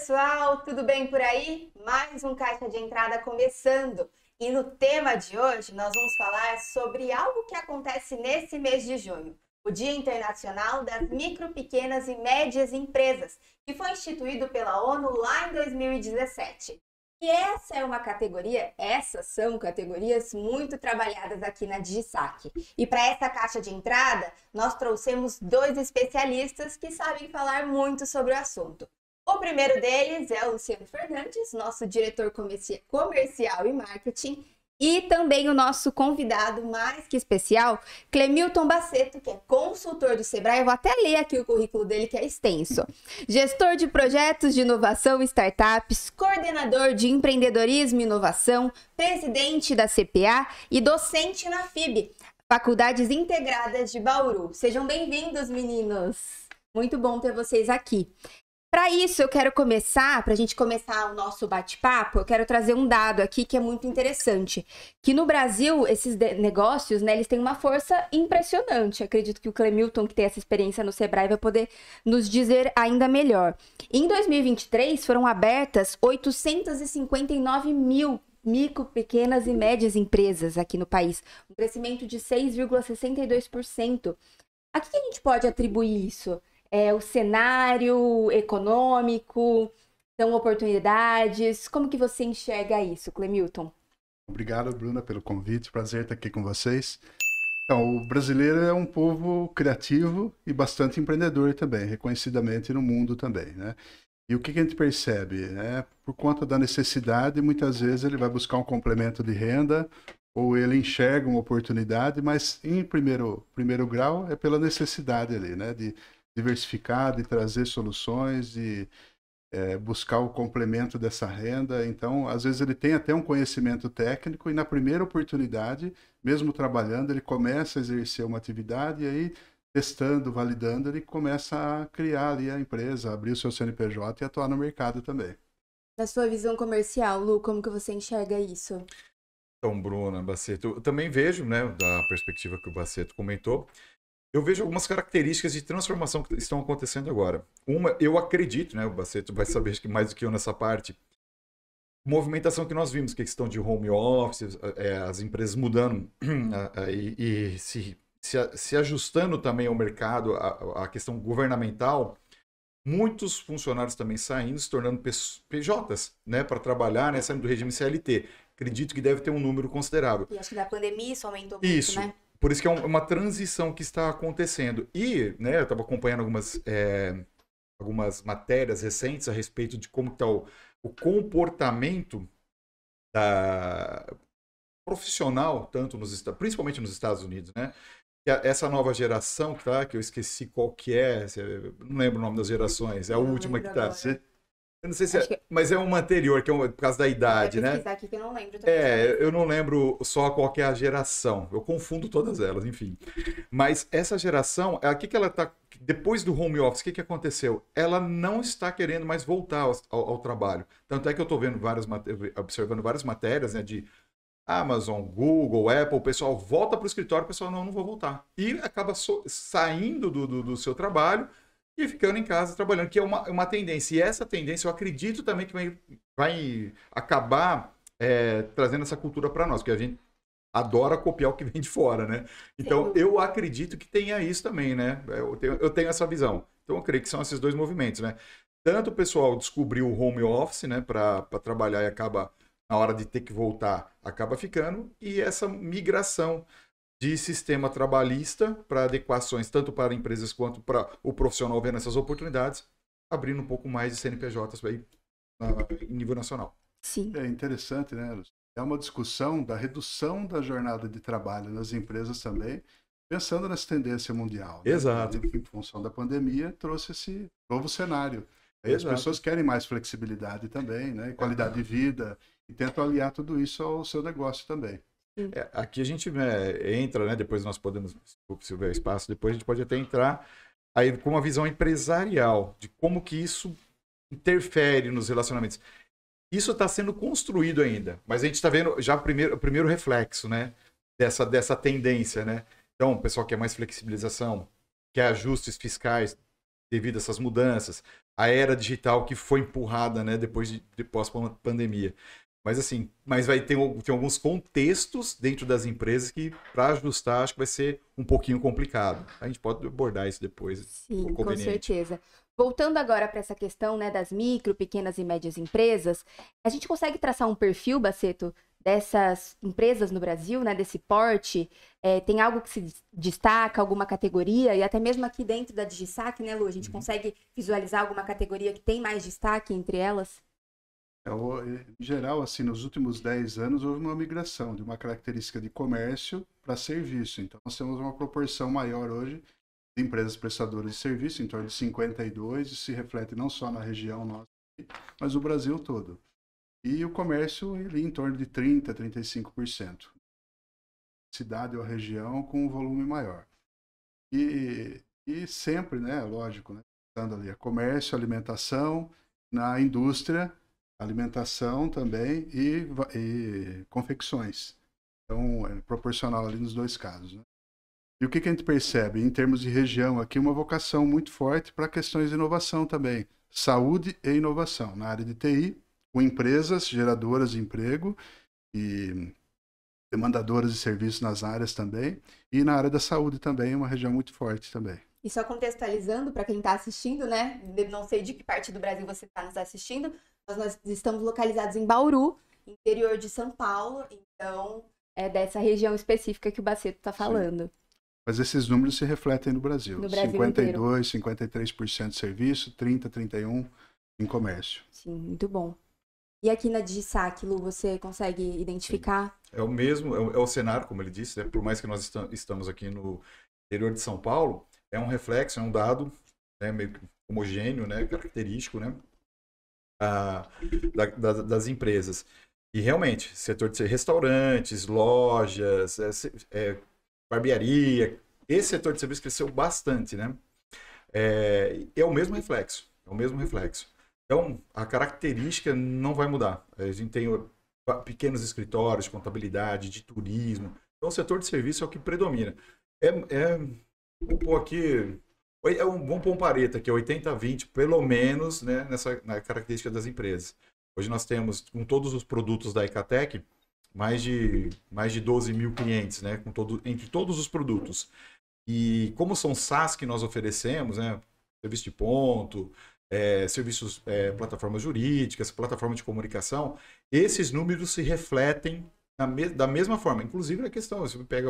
pessoal, tudo bem por aí? Mais um Caixa de Entrada começando. E no tema de hoje nós vamos falar sobre algo que acontece nesse mês de junho, o Dia Internacional das Micro, Pequenas e Médias Empresas, que foi instituído pela ONU lá em 2017. E essas são categorias muito trabalhadas aqui na DigiSaque. E para essa caixa de entrada, nós trouxemos dois especialistas que sabem falar muito sobre o assunto. O primeiro deles é o Luciano Fernandes, nosso diretor comercial e marketing, e também o nosso convidado mais que especial, Clemilton Baceto, que é consultor do Sebrae. Eu vou até ler aqui o currículo dele, que é extenso. Gestor de projetos de inovação e startups, coordenador de empreendedorismo e inovação, presidente da CPA e docente na FIB, Faculdades Integradas de Bauru. Sejam bem-vindos, meninos! Muito bom ter vocês aqui. Para isso, eu quero começar, para a gente começar o nosso bate-papo, eu quero trazer um dado aqui que é muito interessante. Que no Brasil, esses negócios, né, eles têm uma força impressionante. Acredito que o Clemilton, que tem essa experiência no Sebrae, vai poder nos dizer ainda melhor. Em 2023, foram abertas 859 mil micro, pequenas e médias empresas aqui no país. Um crescimento de 6,62%. A que a gente pode atribuir isso? O cenário econômico, são oportunidades. Como que você enxerga isso, Clemilton? Obrigado, Bruna, pelo convite. Prazer estar aqui com vocês. Então, o brasileiro é um povo criativo e bastante empreendedor também, reconhecidamente no mundo também, né? E o que a gente percebe, né? Por conta da necessidade, muitas vezes ele vai buscar um complemento de renda ou ele enxerga uma oportunidade, mas em primeiro grau é pela necessidade ali, né? De diversificar, de trazer soluções, de buscar o complemento dessa renda. Então, às vezes ele tem até um conhecimento técnico e na primeira oportunidade, mesmo trabalhando, ele começa a exercer uma atividade e aí, testando, validando, ele começa a criar ali a empresa, abrir o seu CNPJ e atuar no mercado também. Na sua visão comercial, Lu, como que você enxerga isso? Então, Bruna, Baceto, eu também vejo, né, da perspectiva que o Baceto comentou, eu vejo algumas características de transformação que estão acontecendo agora. Uma, eu acredito, né, o Baceto vai saber mais do que eu nessa parte, movimentação que nós vimos, que é questão de home office, as empresas mudando e se ajustando também ao mercado, a questão governamental, muitos funcionários também saindo, se tornando PJs, né, para trabalhar, né, saindo do regime CLT. Acredito que deve ter um número considerável. E acho que da pandemia isso aumentou muito, isso. Né? Por isso que é uma transição que está acontecendo. E, né, eu estava acompanhando algumas matérias recentes a respeito de como está o comportamento profissional, principalmente nos Estados Unidos, né? Essa nova geração, que eu esqueci qual que é, não lembro o nome das gerações, é a última que está. Eu não sei se mas é uma anterior, que é por causa da idade, né? Aqui que eu não lembro também. Eu não lembro só qual que é a geração. Eu confundo todas elas, enfim. Mas essa geração, que ela tá depois do home office, o que aconteceu? Ela não está querendo mais voltar ao trabalho. Tanto é que eu estou vendo observando várias matérias, né, de Amazon, Google, Apple, o pessoal volta para o escritório, o pessoal não vou voltar. E acaba saindo do seu trabalho e ficando em casa trabalhando, que é uma tendência. E essa tendência eu acredito também que vai acabar trazendo essa cultura para nós, porque a gente adora copiar o que vem de fora, né? Então, eu acredito que tenha isso também, né? Eu tenho essa visão. Então, eu creio que são esses dois movimentos, né? Tanto o pessoal descobriu o home office, né, para trabalhar e acaba, na hora de ter que voltar, acaba ficando, e essa migração de sistema trabalhista para adequações, tanto para empresas quanto para o profissional vendo essas oportunidades, abrindo um pouco mais de CNPJs aí, em nível nacional. Sim. É interessante, né? É uma discussão da redução da jornada de trabalho nas empresas também, pensando nessa tendência mundial. Né? Exato. Em função da pandemia, trouxe esse novo cenário. As Exato. pessoas querem mais flexibilidade também, né? Qualidade de vida, e tentam aliar tudo isso ao seu negócio também. Aqui a gente entra, né? Depois nós podemos, se houver espaço, depois a gente pode até entrar aí com uma visão empresarial de como que isso interfere nos relacionamentos. Isso está sendo construído ainda, mas a gente está vendo já o primeiro reflexo, né? Dessa tendência, né? Então, o pessoal quer mais flexibilização, quer ajustes fiscais devido a essas mudanças. a era digital que foi empurrada, né, depois de pós-pandemia. Mas assim, vai ter alguns contextos dentro das empresas que, para ajustar, acho que vai ser um pouquinho complicado. A gente pode abordar isso depois. Sim, com certeza. Voltando agora para essa questão, né, das micro, pequenas e médias empresas, a gente consegue traçar um perfil, Baceto, dessas empresas no Brasil, né, desse porte? Tem algo que se destaca, alguma categoria? E até mesmo aqui dentro da DigiSac, né, Lu, a gente consegue visualizar alguma categoria que tem mais destaque entre elas? Em geral, assim, nos últimos 10 anos houve uma migração de uma característica de comércio para serviço. Então, nós temos uma proporção maior hoje de empresas prestadoras de serviço, em torno de 52, e se reflete não só na região nossa, mas no Brasil todo. E o comércio, ele em torno de 30%, 35%. Cidade ou região com um volume maior. E sempre, né, lógico, né, estando ali a comércio, alimentação, na indústria, alimentação também e confecções. Então, é proporcional ali nos dois casos, né? E o que a gente percebe? Em termos de região, aqui uma vocação muito forte para questões de inovação também. Saúde e inovação. Na área de TI, com empresas geradoras de emprego e demandadoras de serviços nas áreas também. E na área da saúde também, uma região muito forte também. E só contextualizando para quem está assistindo, né? Não sei de que parte do Brasil você está nos assistindo, mas nós estamos localizados em Bauru, interior de São Paulo, então é dessa região específica que o Baceto está falando. Sim. Mas esses números se refletem no Brasil. No Brasil 52, 53% de serviço, 30, 31% em comércio. Sim, muito bom. E aqui na DigiSac, Lu, você consegue identificar? É o mesmo, é o cenário, como ele disse, né? Por mais que nós estamos aqui no interior de São Paulo, é um reflexo, é um dado, né, meio homogêneo, né, característico, né, das empresas. E realmente, setor de restaurantes, lojas, barbearia, esse setor de serviço cresceu bastante, né? É o mesmo reflexo, é o mesmo reflexo. Então, a característica não vai mudar. A gente tem pequenos escritórios de contabilidade, de turismo. Então, o setor de serviço é o que predomina. Vamos pôr aqui, vamos pôr um Pareto aqui, 80-20, pelo menos, né, na característica das empresas. Hoje nós temos, com todos os produtos da Icatec, mais de 12 mil clientes, né, entre todos os produtos. E como são SaaS que nós oferecemos, né, serviço de ponto, serviços, plataformas jurídicas, plataforma de comunicação, esses números se refletem da mesma forma. Inclusive na questão, você pega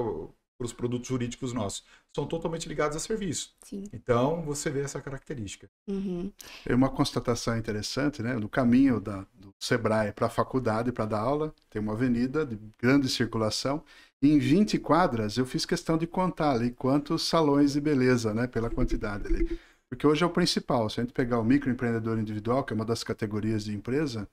os produtos jurídicos nossos, são totalmente ligados a serviço. Sim. Então, você vê essa característica. Uhum. Tem uma constatação interessante, né? No caminho do Sebrae para a faculdade, para dar aula, tem uma avenida de grande circulação. E em 20 quadras, eu fiz questão de contar ali quantos salões de beleza, né? Pela quantidade ali. Porque hoje é o principal. Se a gente pegar o microempreendedor individual, que é uma das categorias de empresa,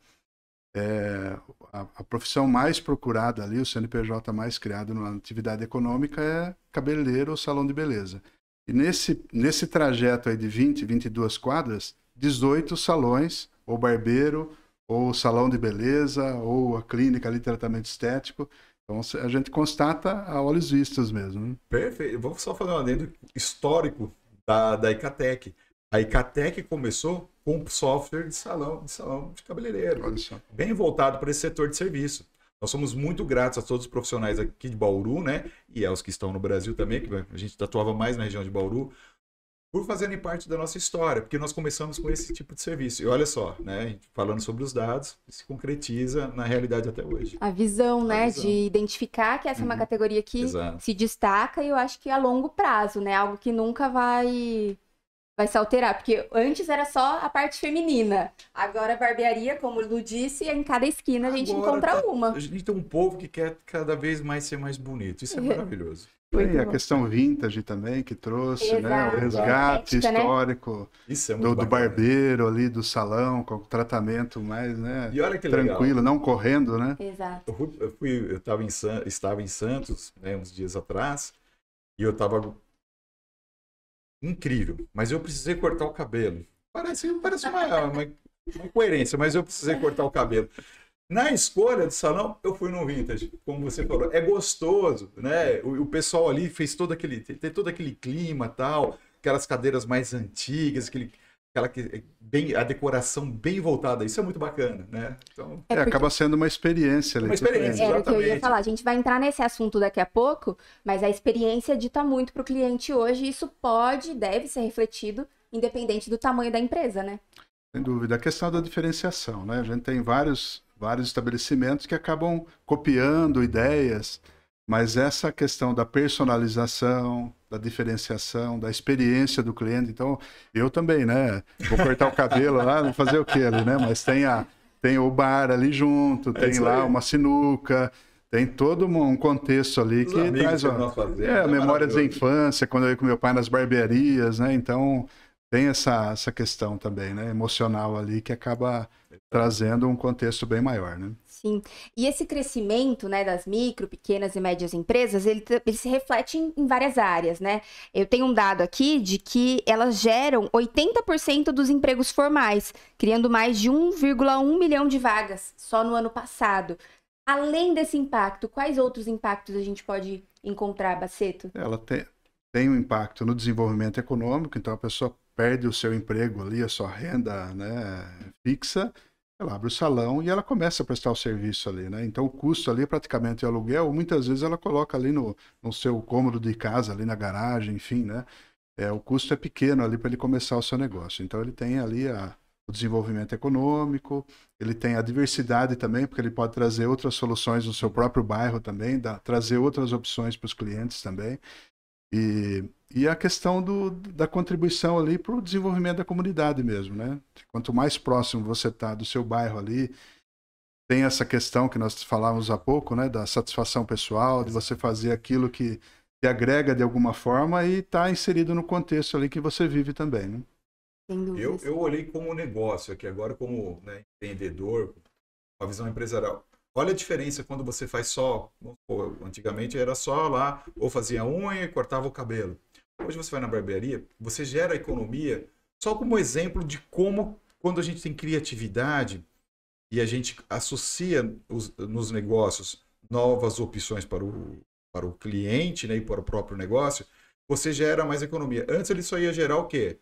a profissão mais procurada ali, o CNPJ mais criado na atividade econômica é cabeleireiro ou salão de beleza. E nesse trajeto aí de 20, 22 quadras, 18 salões, ou barbeiro, ou salão de beleza, ou a clínica ali, tratamento estético. Então a gente constata a olhos vistos mesmo. Né? Perfeito. Vou só fazer um adendo histórico da Icatec. A Icatec começou com software de salão de cabeleireiro. Olha só. Bem voltado para esse setor de serviço. Nós somos muito gratos a todos os profissionais aqui de Bauru, né? E aos que estão no Brasil também, que a gente atuava mais na região de Bauru, por fazerem parte da nossa história, porque nós começamos com esse tipo de serviço. E olha só, né? Falando sobre os dados, se concretiza na realidade até hoje. A visão, né? De identificar que essa é uma categoria que Exato. se destaca, e eu acho que a longo prazo, né? Algo que nunca vai se alterar, porque antes era só a parte feminina. Agora a barbearia, como o Lu disse, em cada esquina a gente encontra uma. A gente tem um povo que quer cada vez mais ser mais bonito. Isso é maravilhoso. Tem a questão vintage também, que trouxe, Exato. né? O resgate Estética, histórico, Isso é muito do barbeiro ali, do salão, com o tratamento mais, né? E olha que tranquilo, legal. não correndo, né? Exato. Eu estava em Santos, né, uns dias atrás, e eu estava incrível, mas eu precisei cortar o cabelo. Parece uma incoerência, mas eu precisei cortar o cabelo. Na escolha do salão, eu fui no vintage, como você falou. É gostoso, né? O pessoal ali fez tem todo aquele clima tal, aquelas cadeiras mais antigas, a decoração bem voltada. Isso é muito bacana, né? Então, acaba sendo uma experiência ali. Uma experiência, Era o que eu ia exatamente. falar. A gente vai entrar nesse assunto daqui a pouco, mas a experiência dita muito para o cliente hoje. E isso deve ser refletido, independente do tamanho da empresa, né? Sem dúvida. A questão da diferenciação, né? A gente tem vários estabelecimentos que acabam copiando ideias, mas essa questão da personalização, da diferenciação, da experiência do cliente. Então, eu também, né? Vou cortar o cabelo lá, vou fazer o quê ali, né? Mas tem o bar ali junto, tem lá uma sinuca, tem todo um contexto ali que traz a memória da infância, quando eu ia com meu pai nas barbearias, né? Então, tem essa questão também, né? Emocional ali, que acaba trazendo um contexto bem maior, né? Sim. E esse crescimento, né, das micro, pequenas e médias empresas, ele se reflete em várias áreas, né? Eu tenho um dado aqui de que elas geram 80% dos empregos formais, criando mais de 1,1 milhão de vagas só no ano passado. Além desse impacto, quais outros impactos a gente pode encontrar, Baceto? Ela tem um impacto no desenvolvimento econômico, então a pessoa perde o seu emprego ali, a sua renda, né, fixa, ela abre o salão e ela começa a prestar o serviço ali, né? Então o custo ali é praticamente o aluguel, muitas vezes ela coloca ali no seu cômodo de casa, ali na garagem, enfim, né? O custo é pequeno ali para ele começar o seu negócio. Então ele tem ali o desenvolvimento econômico, ele tem a diversidade também, porque ele pode trazer outras soluções no seu próprio bairro também, trazer outras opções para os clientes também. E a questão da contribuição ali para o desenvolvimento da comunidade mesmo, né? Quanto mais próximo você está do seu bairro ali, tem essa questão que nós falávamos há pouco, né? Da satisfação pessoal, de você fazer aquilo que agrega de alguma forma e está inserido no contexto ali que você vive também, né? Eu olhei como negócio aqui, agora como, né, empreendedor, uma visão empresarial. Olha a diferença quando você faz só, antigamente era só lá, ou fazia unha e cortava o cabelo. Hoje você vai na barbearia, você gera economia, só como exemplo de como, quando a gente tem criatividade e a gente associa nos negócios novas opções para o cliente, né, e para o próprio negócio, você gera mais economia. Antes ele só ia gerar o quê?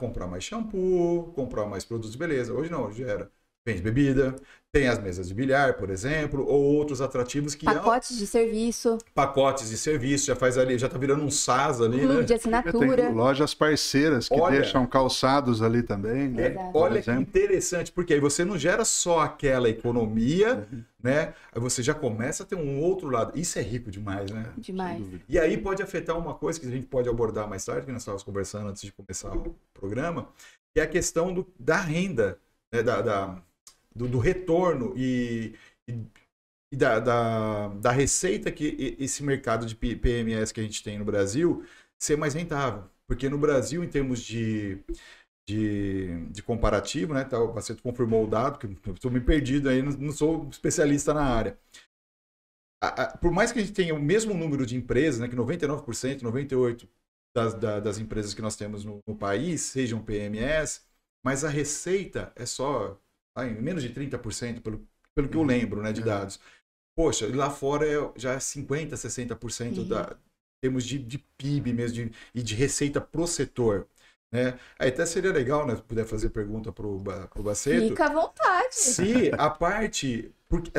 Comprar mais shampoo, comprar mais produtos de beleza. Hoje não, gera. Vende bebida, tem as mesas de bilhar, por exemplo, ou outros atrativos que... Pacotes de serviço. Pacotes de serviço, já faz ali, já tá virando um SaaS ali, clube né? de assinatura. Tem lojas parceiras que deixam calçados ali também, né? Olha que interessante, porque aí você não gera só aquela economia, né? Aí você já começa a ter um outro lado. Isso é rico demais, né? Demais. E aí pode afetar uma coisa que a gente pode abordar mais tarde, que nós estávamos conversando antes de começar o programa, que é a questão da renda, né? Do retorno e da receita que esse mercado de PMS que a gente tem no Brasil ser mais rentável. Porque no Brasil, em termos de comparativo, né? O Baceto confirmou o dado, que eu estou me perdido aí, não sou especialista na área. Por mais que a gente tenha o mesmo número de empresas, né, que 99%, 98% das empresas que nós temos no país sejam PMS, mas a receita é só em menos de 30%, pelo que eu lembro, né, de dados. Poxa, lá fora já é 50%, 60% em termos de PIB mesmo, e de receita pro setor. Né? Aí até seria legal, né, puder fazer pergunta pro Baceto. Fica à vontade. Se a parte... Porque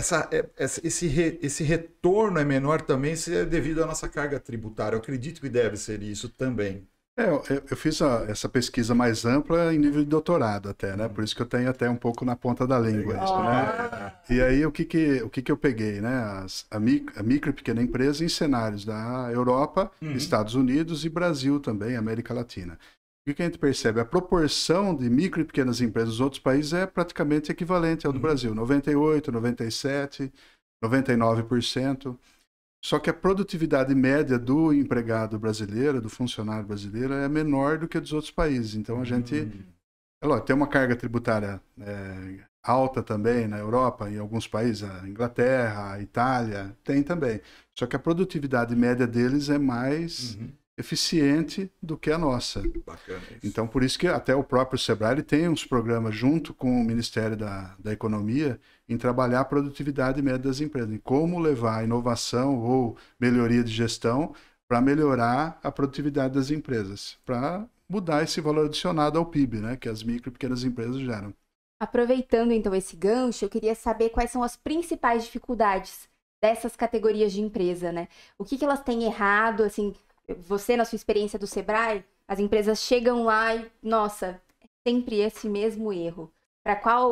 esse retorno é menor também, se é devido à nossa carga tributária. Eu acredito que deve ser isso também. Eu fiz essa pesquisa mais ampla em nível de doutorado até, né? Por isso que eu tenho até um pouco na ponta da língua isso, né? E aí o que eu peguei, né? A micro e pequena empresa em cenários da Europa, Estados Unidos e Brasil também, América Latina. O que a gente percebe? A proporção de micro e pequenas empresas dos outros países é praticamente equivalente ao do Brasil. 98%, 97%, 99%. Só que a produtividade média do empregado brasileiro, do funcionário brasileiro, é menor do que a dos outros países. Então, a gente tem uma carga tributária alta também na Europa, em alguns países, a Inglaterra, a Itália, tem também. Só que a produtividade média deles é mais eficiente do que a nossa. Bacana isso. Então, por isso que até o próprio Sebrae tem uns programas junto com o Ministério da Economia em trabalhar a produtividade média das empresas, em como levar a inovação ou melhoria de gestão para melhorar a produtividade das empresas, para mudar esse valor adicionado ao PIB, né, que as micro e pequenas empresas geram. Aproveitando então esse gancho, eu queria saber quais são as principais dificuldades dessas categorias de empresa, né? O que elas têm errado, assim, você na sua experiência do Sebrae, as empresas chegam lá e, nossa, é sempre esse mesmo erro.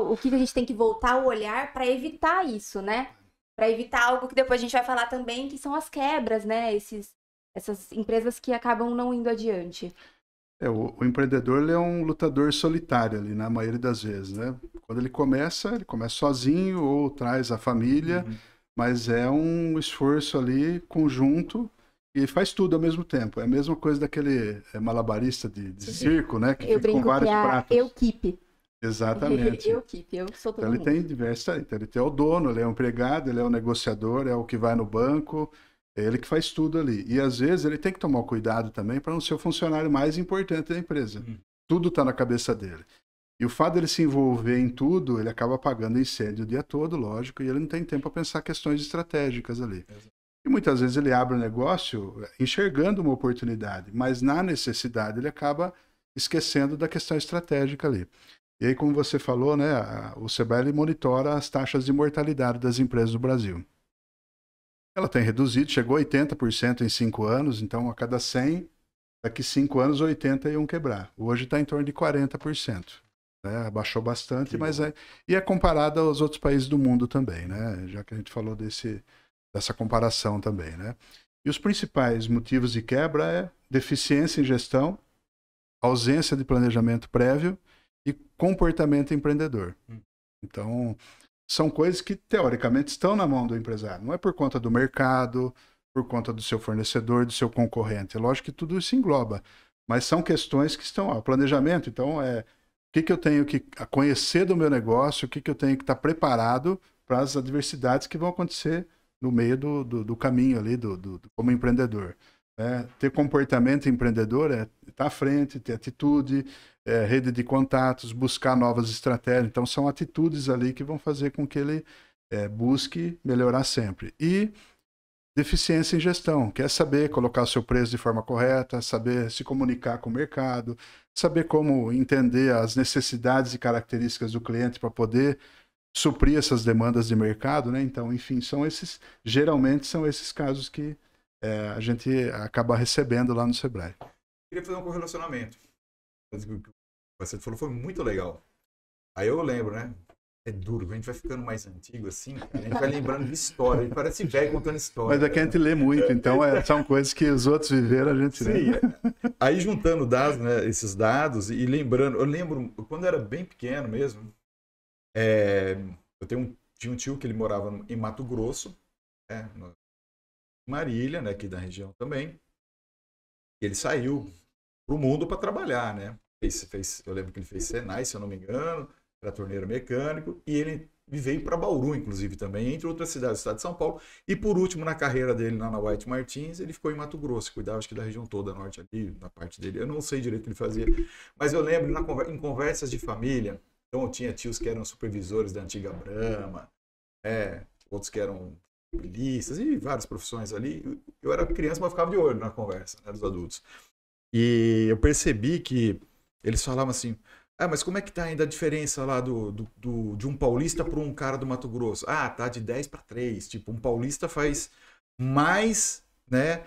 O que a gente tem que voltar o olhar para evitar isso, né? Para evitar algo que depois a gente vai falar também, que são as quebras, né? Essas empresas que acabam não indo adiante. O empreendedor ele é um lutador solitário ali, na maioria das vezes, né? Quando ele começa sozinho ou traz a família, mas é um esforço ali conjunto e faz tudo ao mesmo tempo. É a mesma coisa daquele malabarista de circo, né? Que eu fica com vários pratos. Equipe. Exatamente. Eu sou todo mundo. Ele tem diversas. Então, ele é o dono, ele é o empregado, ele é o negociador, é o que vai no banco. É ele que faz tudo ali. E às vezes ele tem que tomar cuidado também para não ser o funcionário mais importante da empresa. Tudo está na cabeça dele. E o fato dele se envolver em tudo, ele acaba apagando incêndio o dia todo, lógico, e ele não tem tempo para pensar questões estratégicas ali. E muitas vezes ele abre o negócio enxergando uma oportunidade, mas na necessidade ele acaba esquecendo da questão estratégica ali. E aí, como você falou, né, o Sebrae monitora as taxas de mortalidade das empresas do Brasil. Ela tem reduzido, chegou a 80% em 5 anos, então a cada 100, daqui 5 anos 80 iam quebrar. Hoje está em torno de 40%. Né? Abaixou bastante, mas e é comparada aos outros países do mundo também, né? Já que a gente falou dessa comparação também. Né? E os principais motivos de quebra é deficiência em gestão, ausência de planejamento prévio e comportamento empreendedor. Então, são coisas que, teoricamente, estão na mão do empresário. Não é por conta do mercado, por conta do seu fornecedor, do seu concorrente. É lógico que tudo isso engloba, mas são questões que estão... O planejamento, então, o que eu tenho que conhecer do meu negócio, o que eu tenho que estar preparado para as adversidades que vão acontecer no meio do caminho ali, como empreendedor. Ter comportamento empreendedor é estar à frente, ter atitude, rede de contatos, buscar novas estratégias. Então, são atitudes ali que vão fazer com que ele busque melhorar sempre. E deficiência em gestão, que é saber colocar o seu preço de forma correta, saber se comunicar com o mercado, saber como entender as necessidades e características do cliente para poder suprir essas demandas de mercado, né? Então, enfim, geralmente são esses casos que a gente acaba recebendo lá no Sebrae. Queria fazer um correlacionamento. O que você falou foi muito legal. Aí eu lembro, né? É duro, a gente vai ficando mais antigo assim, cara, a gente vai lembrando de história, a gente parece velho contando história. Mas aqui a gente lê muito, então são coisas que os outros viveram, a gente lê. Aí juntando dados, né, esses dados e lembrando, eu lembro, quando eu era bem pequeno mesmo, eu tinha um tio que ele morava em Mato Grosso, Marília, né, aqui da região também, e ele saiu pro mundo para trabalhar, né? Eu lembro que ele fez Senai, se eu não me engano, era torneiro mecânico, e ele veio para Bauru, inclusive, também, entre outras cidades do estado de São Paulo. E por último, na carreira dele lá na White Martins, ele ficou em Mato Grosso, cuidava acho que da região toda norte ali, na parte dele. Eu não sei direito o que ele fazia, mas eu lembro em conversas de família, então eu tinha tios que eram supervisores da antiga Brahma, outros que eram mobilistas e várias profissões ali. Eu era criança, mas ficava de olho na conversa, né, dos adultos. E eu percebi que eles falavam assim: mas como é que tá ainda a diferença lá de um paulista para um cara do Mato Grosso? Tá de 10 para 3. Tipo, um paulista faz mais, né?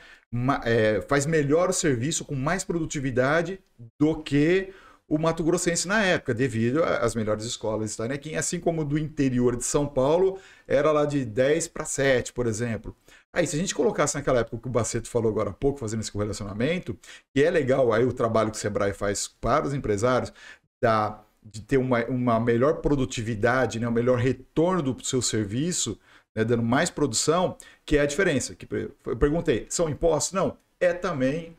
Faz melhor o serviço, com mais produtividade do que o Mato Grossense na época, devido às melhores escolas estarem aqui, assim como do interior de São Paulo, era lá de 10 para 7, por exemplo. Aí, se a gente colocasse naquela época o que o Baceto falou agora há pouco, fazendo esse correlacionamento, que é legal aí o trabalho que o Sebrae faz para os empresários, de ter uma melhor produtividade, né, um melhor retorno do seu serviço, né, dando mais produção, que é a diferença. Que eu perguntei, são impostos? Não, é também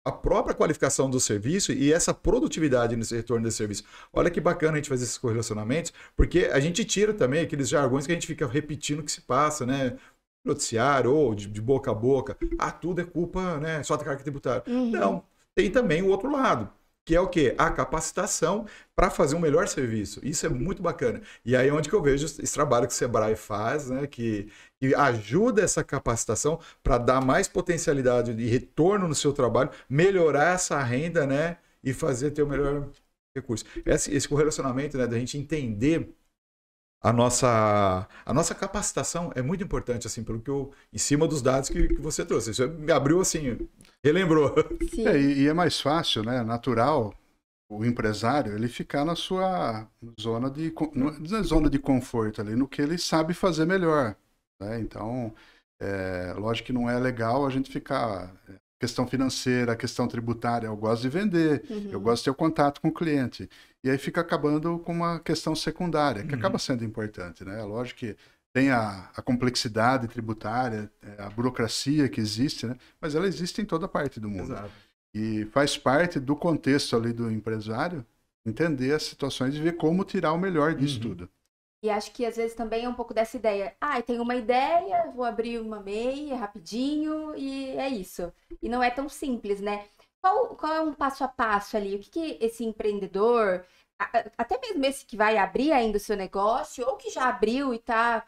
a própria qualificação do serviço e essa produtividade nesse retorno desse serviço. Olha que bacana a gente fazer esses correlacionamentos, porque a gente tira também aqueles jargões que a gente fica repetindo que se passa, né? Noticiário ou de boca a boca. Tudo é culpa, né? Só da carga tributária. Não, tem também o outro lado, que é o quê? A capacitação para fazer um melhor serviço. Isso é muito bacana. E aí é onde que eu vejo esse trabalho que o Sebrae faz, né? Que ajuda essa capacitação para dar mais potencialidade de retorno no seu trabalho, melhorar essa renda, né? e fazer ter o melhor recurso. Esse correlacionamento, né, da gente entender a nossa capacitação é muito importante, assim, pelo que em cima dos dados que você trouxe. Isso me abriu, assim, relembrou. Sim. E é mais fácil, né? Natural, o empresário, ele ficar na sua zona de conforto ali, no que ele sabe fazer melhor, né? Então, lógico que não é legal a gente ficar... Questão financeira, questão tributária, eu gosto de vender, eu gosto de ter o contato com o cliente. E aí fica acabando com uma questão secundária, que acaba sendo importante, né? Lógico que tem a complexidade tributária, a burocracia que existe, né? Mas ela existe em toda parte do mundo. Exato. E faz parte do contexto ali do empresário entender as situações e ver como tirar o melhor disso tudo. E acho que às vezes também é um pouco dessa ideia. Eu tenho uma ideia, vou abrir uma MEI rapidinho e é isso. E não é tão simples, né? Qual é um passo a passo ali? O que esse empreendedor, até mesmo esse que vai abrir ainda o seu negócio, ou que já abriu e está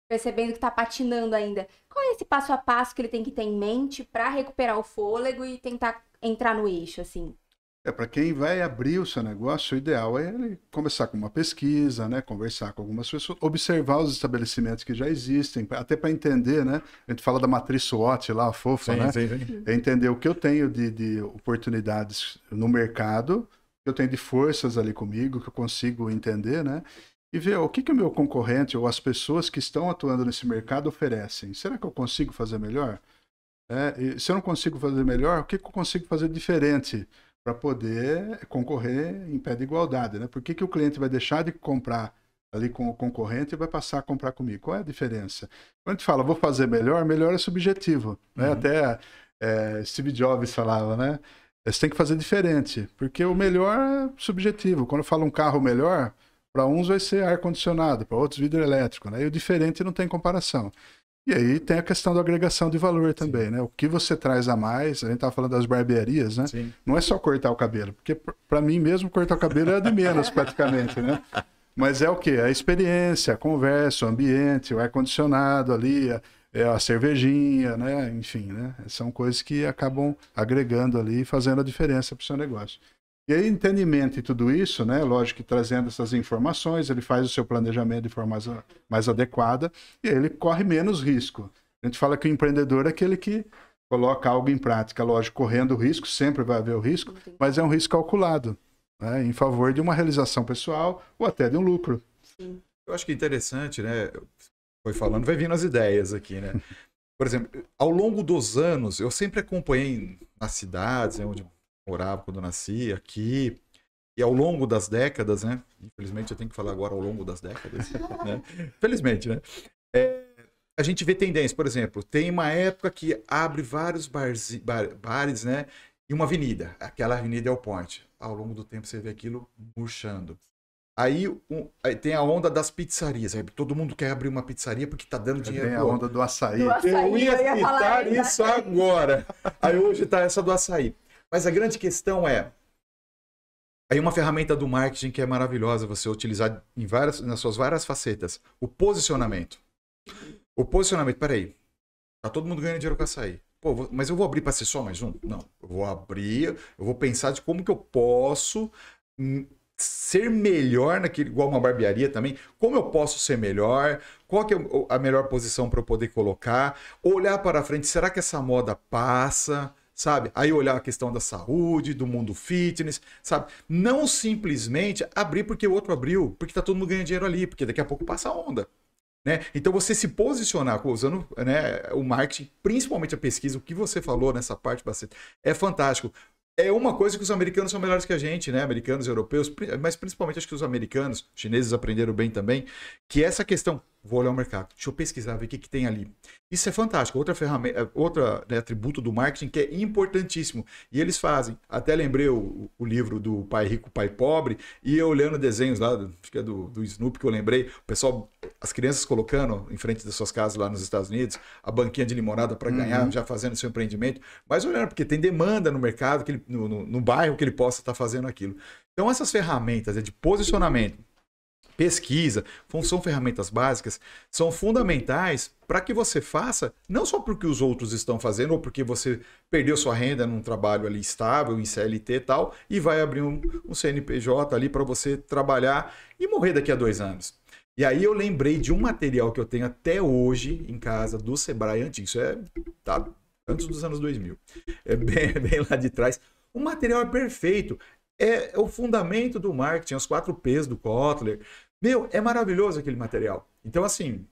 percebendo que está patinando ainda, qual é esse passo a passo que ele tem que ter em mente para recuperar o fôlego e tentar entrar no eixo, assim? Para quem vai abrir o seu negócio, o ideal é ele começar com uma pesquisa, né? Conversar com algumas pessoas, observar os estabelecimentos que já existem, até para entender, né? A gente fala da matriz SWOT lá, a fofa, né? Sim. É entender o que eu tenho de oportunidades no mercado, o que eu tenho de forças ali comigo, que eu consigo entender, né? E ver o que o meu concorrente ou as pessoas que estão atuando nesse mercado oferecem. Será que eu consigo fazer melhor? E se eu não consigo fazer melhor, o que eu consigo fazer diferente para poder concorrer em pé de igualdade, né? Por que o cliente vai deixar de comprar ali com o concorrente e vai passar a comprar comigo? Qual é a diferença? Quando a gente fala, vou fazer melhor, melhor é subjetivo, né? Até Steve Jobs falava, né? Você tem que fazer diferente, porque o melhor é subjetivo. Quando eu falo um carro melhor, para uns vai ser ar-condicionado, para outros vidro elétrico, né? E o diferente não tem comparação. E aí tem a questão da agregação de valor também, Sim. né? O que você traz a mais, a gente estava falando das barbearias, né? Sim. Não é só cortar o cabelo, porque para mim mesmo cortar o cabelo é de menos praticamente, né? Mas é o quê? A experiência, a conversa, o ambiente, o ar-condicionado ali, a cervejinha, né? Enfim, né? São coisas que acabam agregando ali e fazendo a diferença para o seu negócio. E aí, entendimento e tudo isso, né? Lógico que trazendo essas informações, ele faz o seu planejamento de forma mais adequada e aí ele corre menos risco. A gente fala que o empreendedor é aquele que coloca algo em prática, lógico, correndo o risco, sempre vai haver o risco, mas é um risco calculado, né? Em favor de uma realização pessoal ou até de um lucro. Sim. Eu acho que é interessante, né? Foi falando, vai vindo as ideias aqui, né? Por exemplo, ao longo dos anos, eu sempre acompanhei nas cidades, né, onde morava quando eu nasci, aqui, e ao longo das décadas, né? Infelizmente eu tenho que falar agora ao longo das décadas, né? Felizmente, né? A gente vê tendência, por exemplo, tem uma época que abre vários bares, né? E uma avenida, aquela avenida é o Point. Ao longo do tempo você vê aquilo murchando. Aí tem a onda das pizzarias. Aí todo mundo quer abrir uma pizzaria porque tá dando dinheiro. Tem a onda do açaí. Eu ia citar isso agora. Aí hoje tá essa do açaí. Mas a grande questão é... Aí uma ferramenta do marketing que é maravilhosa você utilizar nas suas várias facetas. O posicionamento. O posicionamento, peraí. Tá todo mundo ganhando dinheiro com açaí. Pô, mas eu vou abrir para ser só mais um? Não. Eu vou abrir, eu vou pensar de como que eu posso ser melhor naquele, igual uma barbearia também. Como eu posso ser melhor? Qual que é a melhor posição para eu poder colocar? Olhar para frente, será que essa moda passa? Sabe? Aí olhar a questão da saúde, do mundo fitness, sabe? Não simplesmente abrir porque o outro abriu, porque tá todo mundo ganhando dinheiro ali, porque daqui a pouco passa a onda. Né? Então você se posicionar usando, né, o marketing, principalmente a pesquisa, o que você falou nessa parte, Baceta, é fantástico. É uma coisa que os americanos são melhores que a gente, né? Americanos, europeus, mas principalmente acho que os americanos, os chineses aprenderam bem também, que essa questão, vou olhar o mercado, deixa eu pesquisar, ver o que tem ali. Isso é fantástico. Outra ferramenta, né, atributo do marketing que é importantíssimo. E eles fazem. Até lembrei o livro do Pai Rico, Pai Pobre, e eu olhando desenhos lá, acho que é do Snoopy que eu lembrei, o pessoal, as crianças colocando em frente das suas casas lá nos Estados Unidos, a banquinha de limonada para ganhar, já fazendo seu empreendimento, mas olhando, porque tem demanda no mercado, que ele, no bairro que ele possa estar fazendo aquilo. Então essas ferramentas de posicionamento, pesquisa, são ferramentas básicas, são fundamentais para que você faça, não só porque os outros estão fazendo, ou porque você perdeu sua renda num trabalho ali estável, em CLT e tal, e vai abrir um CNPJ ali para você trabalhar e morrer daqui a 2 anos. E aí eu lembrei de um material que eu tenho até hoje em casa, do Sebrae antigo, isso tá antes dos anos 2000, é bem lá de trás. O material é perfeito, é o fundamento do marketing, os 4 P's do Kotler. Meu, é maravilhoso aquele material. Então, assim,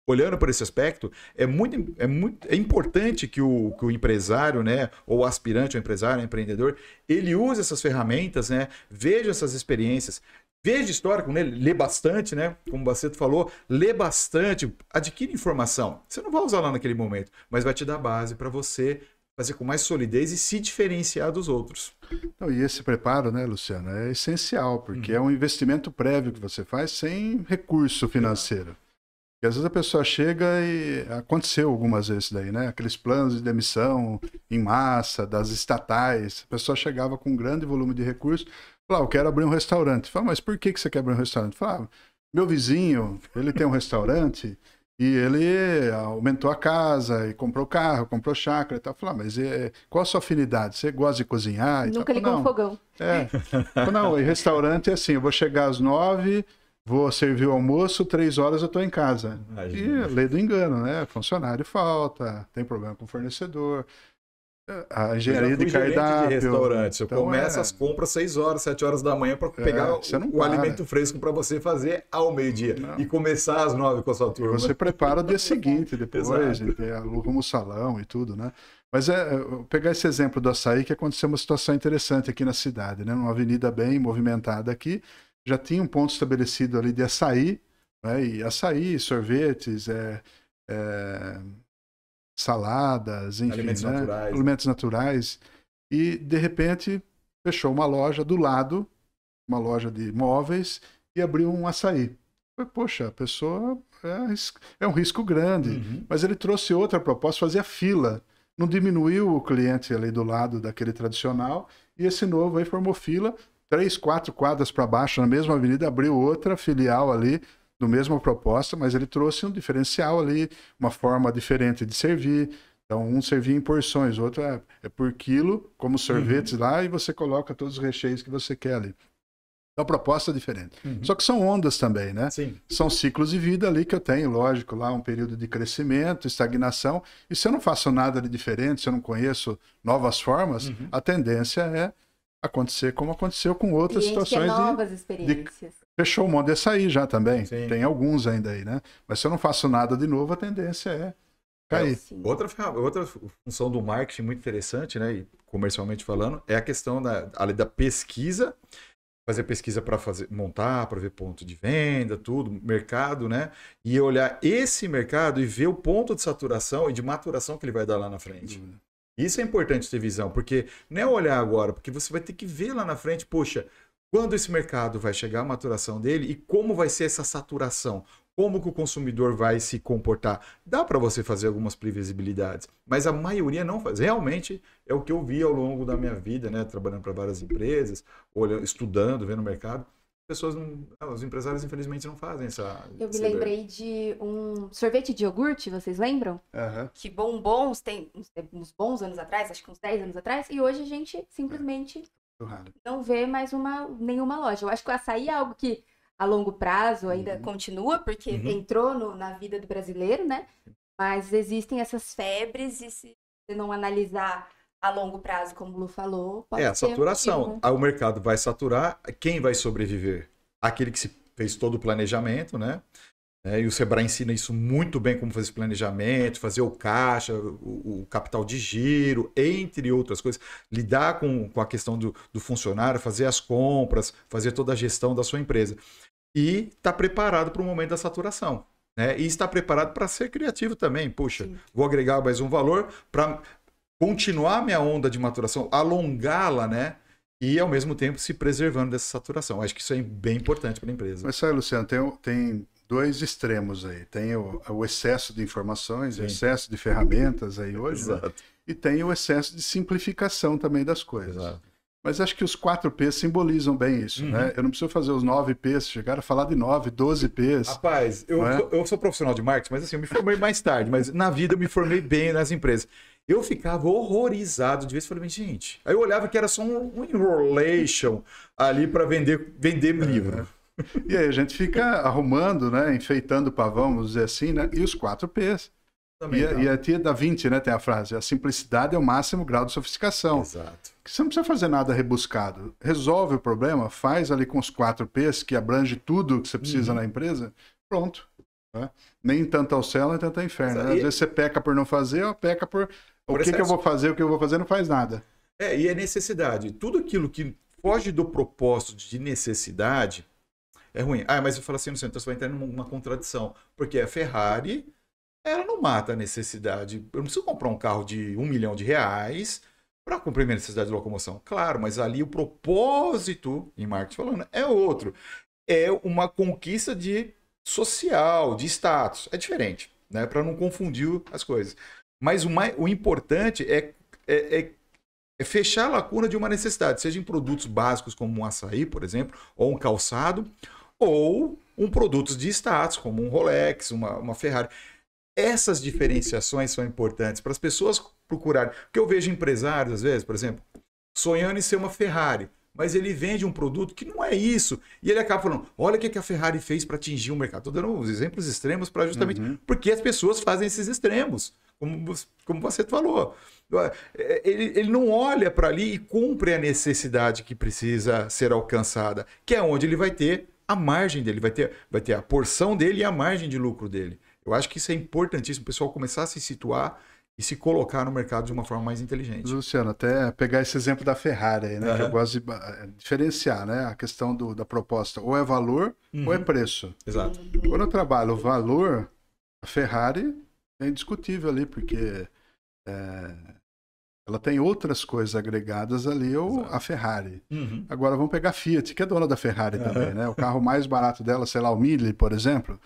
olhando por esse aspecto, é importante que o empresário, né, ou o aspirante, o empresário, o empreendedor, ele use essas ferramentas, né, veja essas experiências, veja histórico, né, lê bastante, né, como o Baceto falou, lê bastante, adquire informação. Você não vai usar lá naquele momento, mas vai te dar base para você fazer com mais solidez e se diferenciar dos outros. Então, e esse preparo, né, Luciano, é essencial, porque é um investimento prévio que você faz sem recurso financeiro. Porque às vezes a pessoa chega e aconteceu algumas vezes daí, né? Aqueles planos de demissão em massa das estatais. A pessoa chegava com um grande volume de recursos, falava, eu quero abrir um restaurante. Fala, mas por que você quer abrir um restaurante? Fala, meu vizinho, ele tem um restaurante e ele aumentou a casa e comprou carro, comprou chácara e tal. Fala, mas qual a sua afinidade? Você gosta de cozinhar? Nunca ligou um fogão. Não, e restaurante é assim, eu vou chegar às 9h, vou servir o almoço, 3 horas eu estou em casa. Imagina. E lei do engano, né? Funcionário falta, tem problema com o fornecedor, a engenharia de cardápio. De restaurante. Então, começa as compras 6 horas, 7 horas da manhã para pegar o alimento fresco para você fazer ao meio-dia. E começar às 9 com a sua turma. Você prepara o dia seguinte, depois, aluga um salão e tudo, né? Mas pegar esse exemplo do açaí, que aconteceu uma situação interessante aqui na cidade, né? Numa avenida bem movimentada aqui, já tinha um ponto estabelecido ali de açaí, né? E açaí, sorvetes, saladas, enfim, alimentos naturais. E, de repente, fechou uma loja do lado, uma loja de móveis, e abriu um açaí. Poxa, a pessoa é um risco grande, mas ele trouxe outra proposta, fazia fila. Não diminuiu o cliente ali do lado daquele tradicional, e esse novo aí formou fila, 3, 4 quadras para baixo, na mesma avenida, abriu outra filial ali, do mesma proposta, mas ele trouxe um diferencial ali, uma forma diferente de servir. Então, um servia em porções, outro é por quilo, como sorvetes lá, e você coloca todos os recheios que você quer ali. Então, a proposta é diferente. Só que são ondas também, né? Sim. São ciclos de vida ali que eu tenho, lógico, lá um período de crescimento, estagnação, e se eu não faço nada de diferente, se eu não conheço novas formas, a tendência é acontecer como aconteceu com outras situações novas experiências. Fechou o mundo de açaí já também. Sim. Tem alguns ainda aí, né? Mas se eu não faço nada de novo, a tendência é cair. Outra função do marketing muito interessante, né? E comercialmente falando, é a questão da pesquisa, fazer pesquisa para montar, para ver ponto de venda, tudo, mercado, né? E olhar esse mercado e ver o ponto de saturação e de maturação que ele vai dar lá na frente. Isso é importante ter visão, porque não é olhar agora, porque você vai ter que ver lá na frente, poxa, quando esse mercado vai chegar à maturação dele e como vai ser essa saturação, como que o consumidor vai se comportar. Dá para você fazer algumas previsibilidades, mas a maioria não faz. Realmente é o que eu vi ao longo da minha vida, né, trabalhando para várias empresas, estudando, vendo o mercado. Os empresários, infelizmente, não fazem essa... Eu me lembrei de um sorvete de iogurte, vocês lembram? Que bombons tem uns bons anos atrás, acho que uns 10 anos atrás, e hoje a gente simplesmente não vê mais nenhuma loja. Eu acho que o açaí é algo que, a longo prazo, ainda continua, porque entrou na vida do brasileiro, né? Mas existem essas febres, e se você não analisar a longo prazo, como o Lu falou, pode ser a saturação. O mercado vai saturar, quem vai sobreviver? Aquele que se fez todo o planejamento, né? E o Sebrae ensina isso muito bem, como fazer esse planejamento, fazer o caixa, o capital de giro, entre outras coisas. Lidar com a questão do funcionário, fazer as compras, fazer toda a gestão da sua empresa. E está preparado para o momento da saturação. Né? E está preparado para ser criativo também. Puxa, vou agregar mais um valor para continuar minha onda de maturação, alongá-la, né? E, ao mesmo tempo, se preservando dessa saturação. Acho que isso é bem importante para a empresa. Mas, sabe, Luciano, tem 2 extremos aí. Tem o excesso de informações, o excesso de ferramentas aí hoje, né? E tem o excesso de simplificação também das coisas. Mas acho que os 4 P's simbolizam bem isso, né? Eu não preciso fazer os 9 P's, chegaram a falar de 9, 12 P's. Rapaz, eu sou profissional de marketing, mas assim, eu me formei mais tarde, mas na vida eu me formei bem nas empresas. Eu ficava horrorizado de vez em quando, gente. Aí eu olhava que era só um enrolation ali para vender livro. E aí a gente fica arrumando, né? Enfeitando o pavão, vamos dizer assim, né? E os 4 P's. Também, E a tia da Vinci, né, tem a frase: a simplicidade é o máximo grau de sofisticação. Exato. Que você não precisa fazer nada rebuscado. Resolve o problema, faz ali com os 4 P's, que abrange tudo que você precisa na empresa, pronto. Né? Nem tanto ao céu, nem tanto ao inferno. Né? Às vezes você peca por não fazer, ou peca por o que eu vou fazer, o que eu vou fazer não faz nada. E é necessidade. Tudo aquilo que foge do propósito de necessidade é ruim. Mas eu falo assim, então você vai entrar numa contradição. Porque a Ferrari, ela não mata a necessidade. Eu não preciso comprar um carro de R$1 milhão para cumprir minha necessidade de locomoção. Claro, mas ali o propósito, em marketing falando, é outro. É uma conquista social, de status. É diferente, né? Para não confundir as coisas. Mas o importante é fechar a lacuna de uma necessidade, seja em produtos básicos como um açaí, por exemplo, ou um calçado, ou produtos de status, como um Rolex, uma Ferrari. Essas diferenciações são importantes para as pessoas procurarem. Porque eu vejo empresários, às vezes, por exemplo, sonhando em ser uma Ferrari, mas ele vende um produto que não é isso. E ele acaba falando, olha o que a Ferrari fez para atingir o mercado. Estou dando os exemplos extremos para justamente porque as pessoas fazem esses extremos, como você falou. Ele não olha para ali e cumpre a necessidade que precisa ser alcançada, que é onde ele vai ter a margem dele, vai ter a porção dele e a margem de lucro dele. Eu acho que isso é importantíssimo, o pessoal começar a se situar e se colocar no mercado de uma forma mais inteligente. Luciano, até pegar esse exemplo da Ferrari aí, né? Que eu gosto de diferenciar, né? A questão da proposta. Ou é valor ou é preço. Exato. Quando eu trabalho o valor, a Ferrari é indiscutível ali, porque ela tem outras coisas agregadas ali, ou a Ferrari. Agora vamos pegar a Fiat, que é dona da Ferrari também, né? O carro mais barato dela, sei lá, o Mille, por exemplo.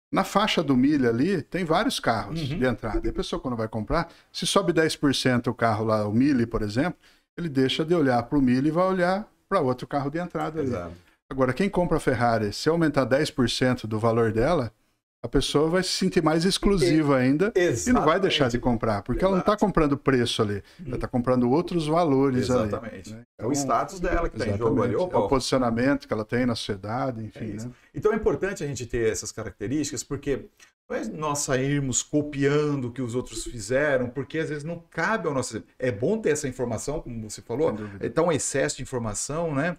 Na faixa do Mille ali, tem vários carros de entrada. E a pessoa, quando vai comprar, se sobe 10% o carro lá, o Mille, por exemplo, ele deixa de olhar para o Mille e vai olhar para outro carro de entrada ali. Exato. Agora, quem compra a Ferrari, se aumentar 10% do valor dela, a pessoa vai se sentir mais exclusiva ainda e não vai deixar de comprar, porque ela não está comprando preço ali, ela está comprando outros valores ali. Exatamente. Né? É o status dela que está em jogo ali. É o posicionamento que ela tem na sociedade, enfim. Né? Então é importante a gente ter essas características, porque não é nós sairmos copiando o que os outros fizeram, porque às vezes não cabe ao nosso... É bom ter essa informação, como você falou, tá um excesso de informação, né?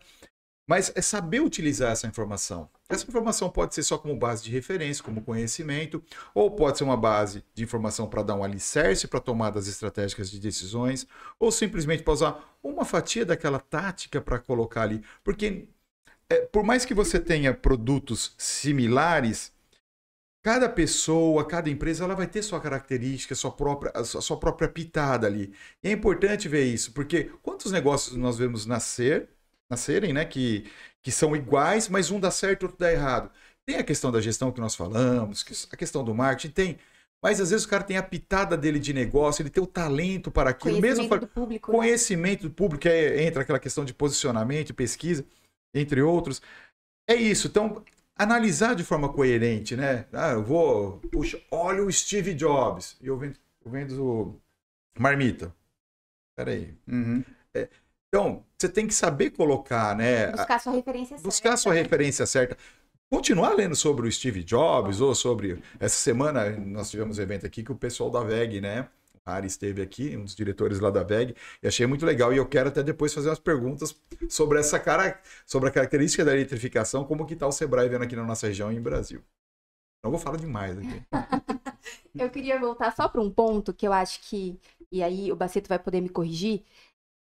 Mas é saber utilizar essa informação. Essa informação pode ser só como base de referência, como conhecimento, ou pode ser uma base de informação para dar um alicerce para tomadas estratégicas de decisões, ou simplesmente para usar uma fatia daquela tática para colocar ali. Porque por mais que você tenha produtos similares, cada pessoa, cada empresa, ela vai ter sua característica, sua própria pitada ali. E é importante ver isso, porque quantos negócios nós vemos nascerem, né, que são iguais, mas um dá certo e outro dá errado. Tem a questão da gestão que nós falamos, a questão do marketing, tem. Mas às vezes o cara tem a pitada dele de negócio, ele tem o talento para aquilo. Conhecimento do público. Conhecimento do público, entra aquela questão de posicionamento e pesquisa, entre outros. É isso. Então, analisar de forma coerente, né? Puxa, olha o Steve Jobs. E eu vendo o Marmita. Peraí. Então, você tem que saber colocar, né? Buscar sua referência certa. Buscar sua referência certa. Continuar lendo sobre o Steve Jobs, ou sobre... Essa semana nós tivemos um evento aqui que o pessoal da VEG, né? O Ari esteve aqui, um dos diretores lá da VEG, e achei muito legal. E eu quero até depois fazer umas perguntas sobre sobre a característica da eletrificação, como que está o Sebrae vendo aqui na nossa região e em Brasil. Não vou falar demais aqui. Eu queria voltar só para um ponto que eu acho que... E aí o Baceto vai poder me corrigir.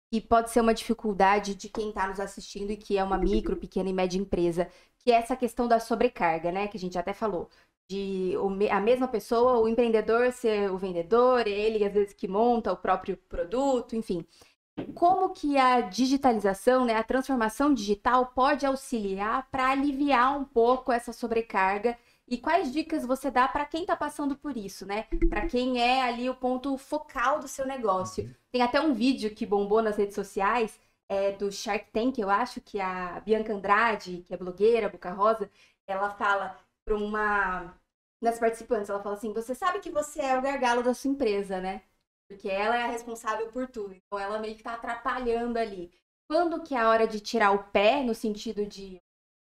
Que pode ser uma dificuldade de quem está nos assistindo e que é uma micro, pequena e média empresa, que é essa questão da sobrecarga, né? Que a gente até falou. De a mesma pessoa, o empreendedor ser o vendedor, ele às vezes que monta o próprio produto, enfim. Como que a digitalização, né, a transformação digital pode auxiliar para aliviar um pouco essa sobrecarga? E quais dicas você dá para quem está passando por isso, né? Para quem é ali o ponto focal do seu negócio. Tem até um vídeo que bombou nas redes sociais, do Shark Tank, eu acho, que a Bianca Andrade, que é blogueira, Boca Rosa, ela fala para uma das participantes, ela fala assim, você sabe que você é o gargalo da sua empresa, né? Porque ela é a responsável por tudo. Então ela meio que tá atrapalhando ali. Quando que é a hora de tirar o pé, no sentido de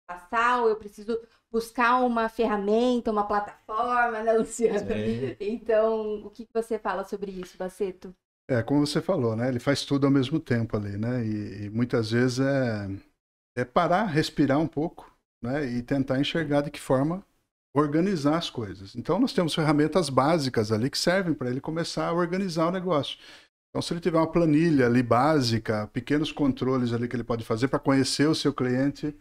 passar, ou eu preciso buscar uma ferramenta, uma plataforma, né, Luciana? Sim. Então, o que você fala sobre isso, Baceto? Como você falou, né? Ele faz tudo ao mesmo tempo ali, né? E muitas vezes é parar, respirar um pouco, né? E tentar enxergar de que forma organizar as coisas. Então, nós temos ferramentas básicas ali que servem para ele começar a organizar o negócio. Então, se ele tiver uma planilha ali básica, pequenos controles ali que ele pode fazer para conhecer o seu cliente,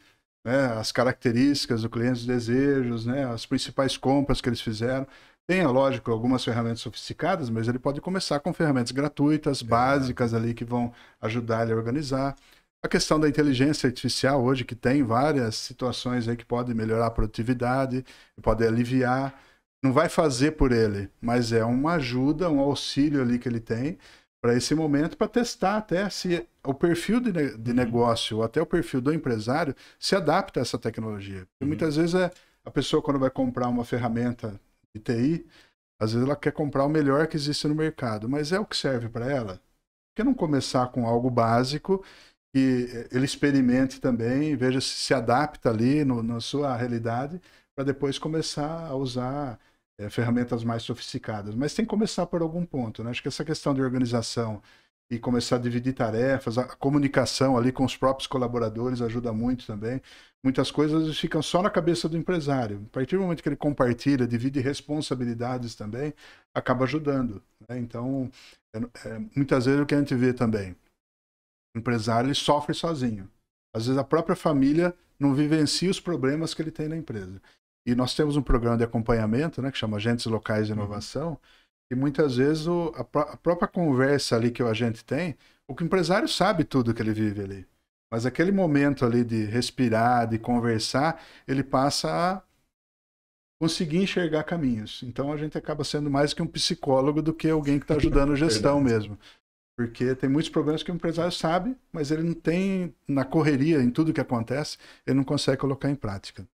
né? As características do cliente, os desejos, né? As principais compras que eles fizeram. Tem, lógico, algumas ferramentas sofisticadas, mas ele pode começar com ferramentas gratuitas, básicas ali, que vão ajudar ele a organizar. A questão da inteligência artificial hoje, que tem várias situações aí que podem melhorar a produtividade, pode aliviar. Não vai fazer por ele, mas é uma ajuda, um auxílio ali que ele tem para esse momento, para testar até se o perfil de negócio, ou até o perfil do empresário, se adapta a essa tecnologia. Porque muitas vezes a pessoa, quando vai comprar uma ferramenta de TI, às vezes ela quer comprar o melhor que existe no mercado, mas é o que serve para ela? Por que não começar com algo básico que ele experimente também, veja se adapta ali na sua realidade, para depois começar a usar ferramentas mais sofisticadas. Mas tem que começar por algum ponto, né? Acho que essa questão de organização e começar a dividir tarefas, a comunicação ali com os próprios colaboradores ajuda muito também. Muitas coisas ficam só na cabeça do empresário. A partir do momento que ele compartilha, divide responsabilidades também, acaba ajudando, né? Então, muitas vezes o que a gente vê também, o empresário ele sofre sozinho. Às vezes a própria família não vivencia os problemas que ele tem na empresa. E nós temos um programa de acompanhamento, né, que chama Agentes Locais de Inovação, e muitas vezes a própria conversa ali que o agente tem, o empresário sabe tudo que ele vive ali. Mas aquele momento ali de respirar, de conversar, ele passa a conseguir enxergar caminhos. Então a gente acaba sendo mais que um psicólogo do que alguém que está ajudando a gestão mesmo. Porque tem muitos problemas que o empresário sabe, mas ele não tem, na correria, em tudo que acontece, ele não consegue colocar em prática.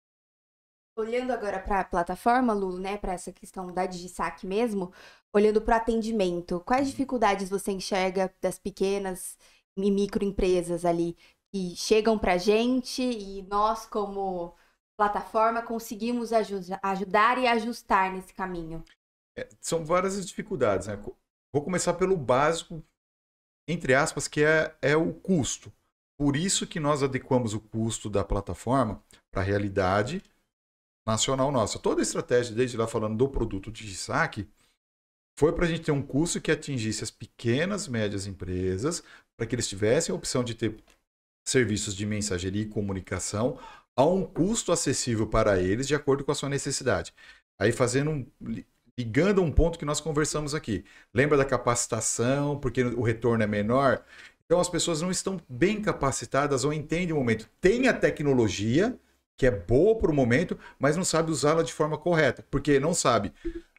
Olhando agora para a plataforma, Lu, né, para essa questão da DigiSaque mesmo, olhando para o atendimento, quais dificuldades você enxerga das pequenas e microempresas ali que chegam para a gente e nós, como plataforma, conseguimos ajudar e ajustar nesse caminho? São várias as dificuldades, né? Vou começar pelo básico, entre aspas, que é o custo. Por isso que nós adequamos o custo da plataforma para a realidade nacional nossa. Toda a estratégia, desde lá falando do produto DigiSaque, foi para a gente ter um custo que atingisse as pequenas, médias empresas, para que eles tivessem a opção de ter serviços de mensageria e comunicação a um custo acessível para eles, de acordo com a sua necessidade. Aí ligando a um ponto que nós conversamos aqui. Lembra da capacitação, porque o retorno é menor? Então as pessoas não estão bem capacitadas ou entendem o momento. Tem a tecnologia, que é boa para o momento, mas não sabe usá-la de forma correta, porque não sabe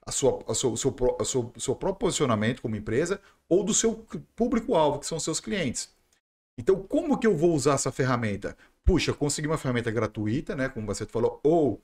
o seu próprio posicionamento como empresa ou do seu público-alvo, que são os seus clientes. Então, como que eu vou usar essa ferramenta? Puxa, eu consegui uma ferramenta gratuita, né, como você falou, ou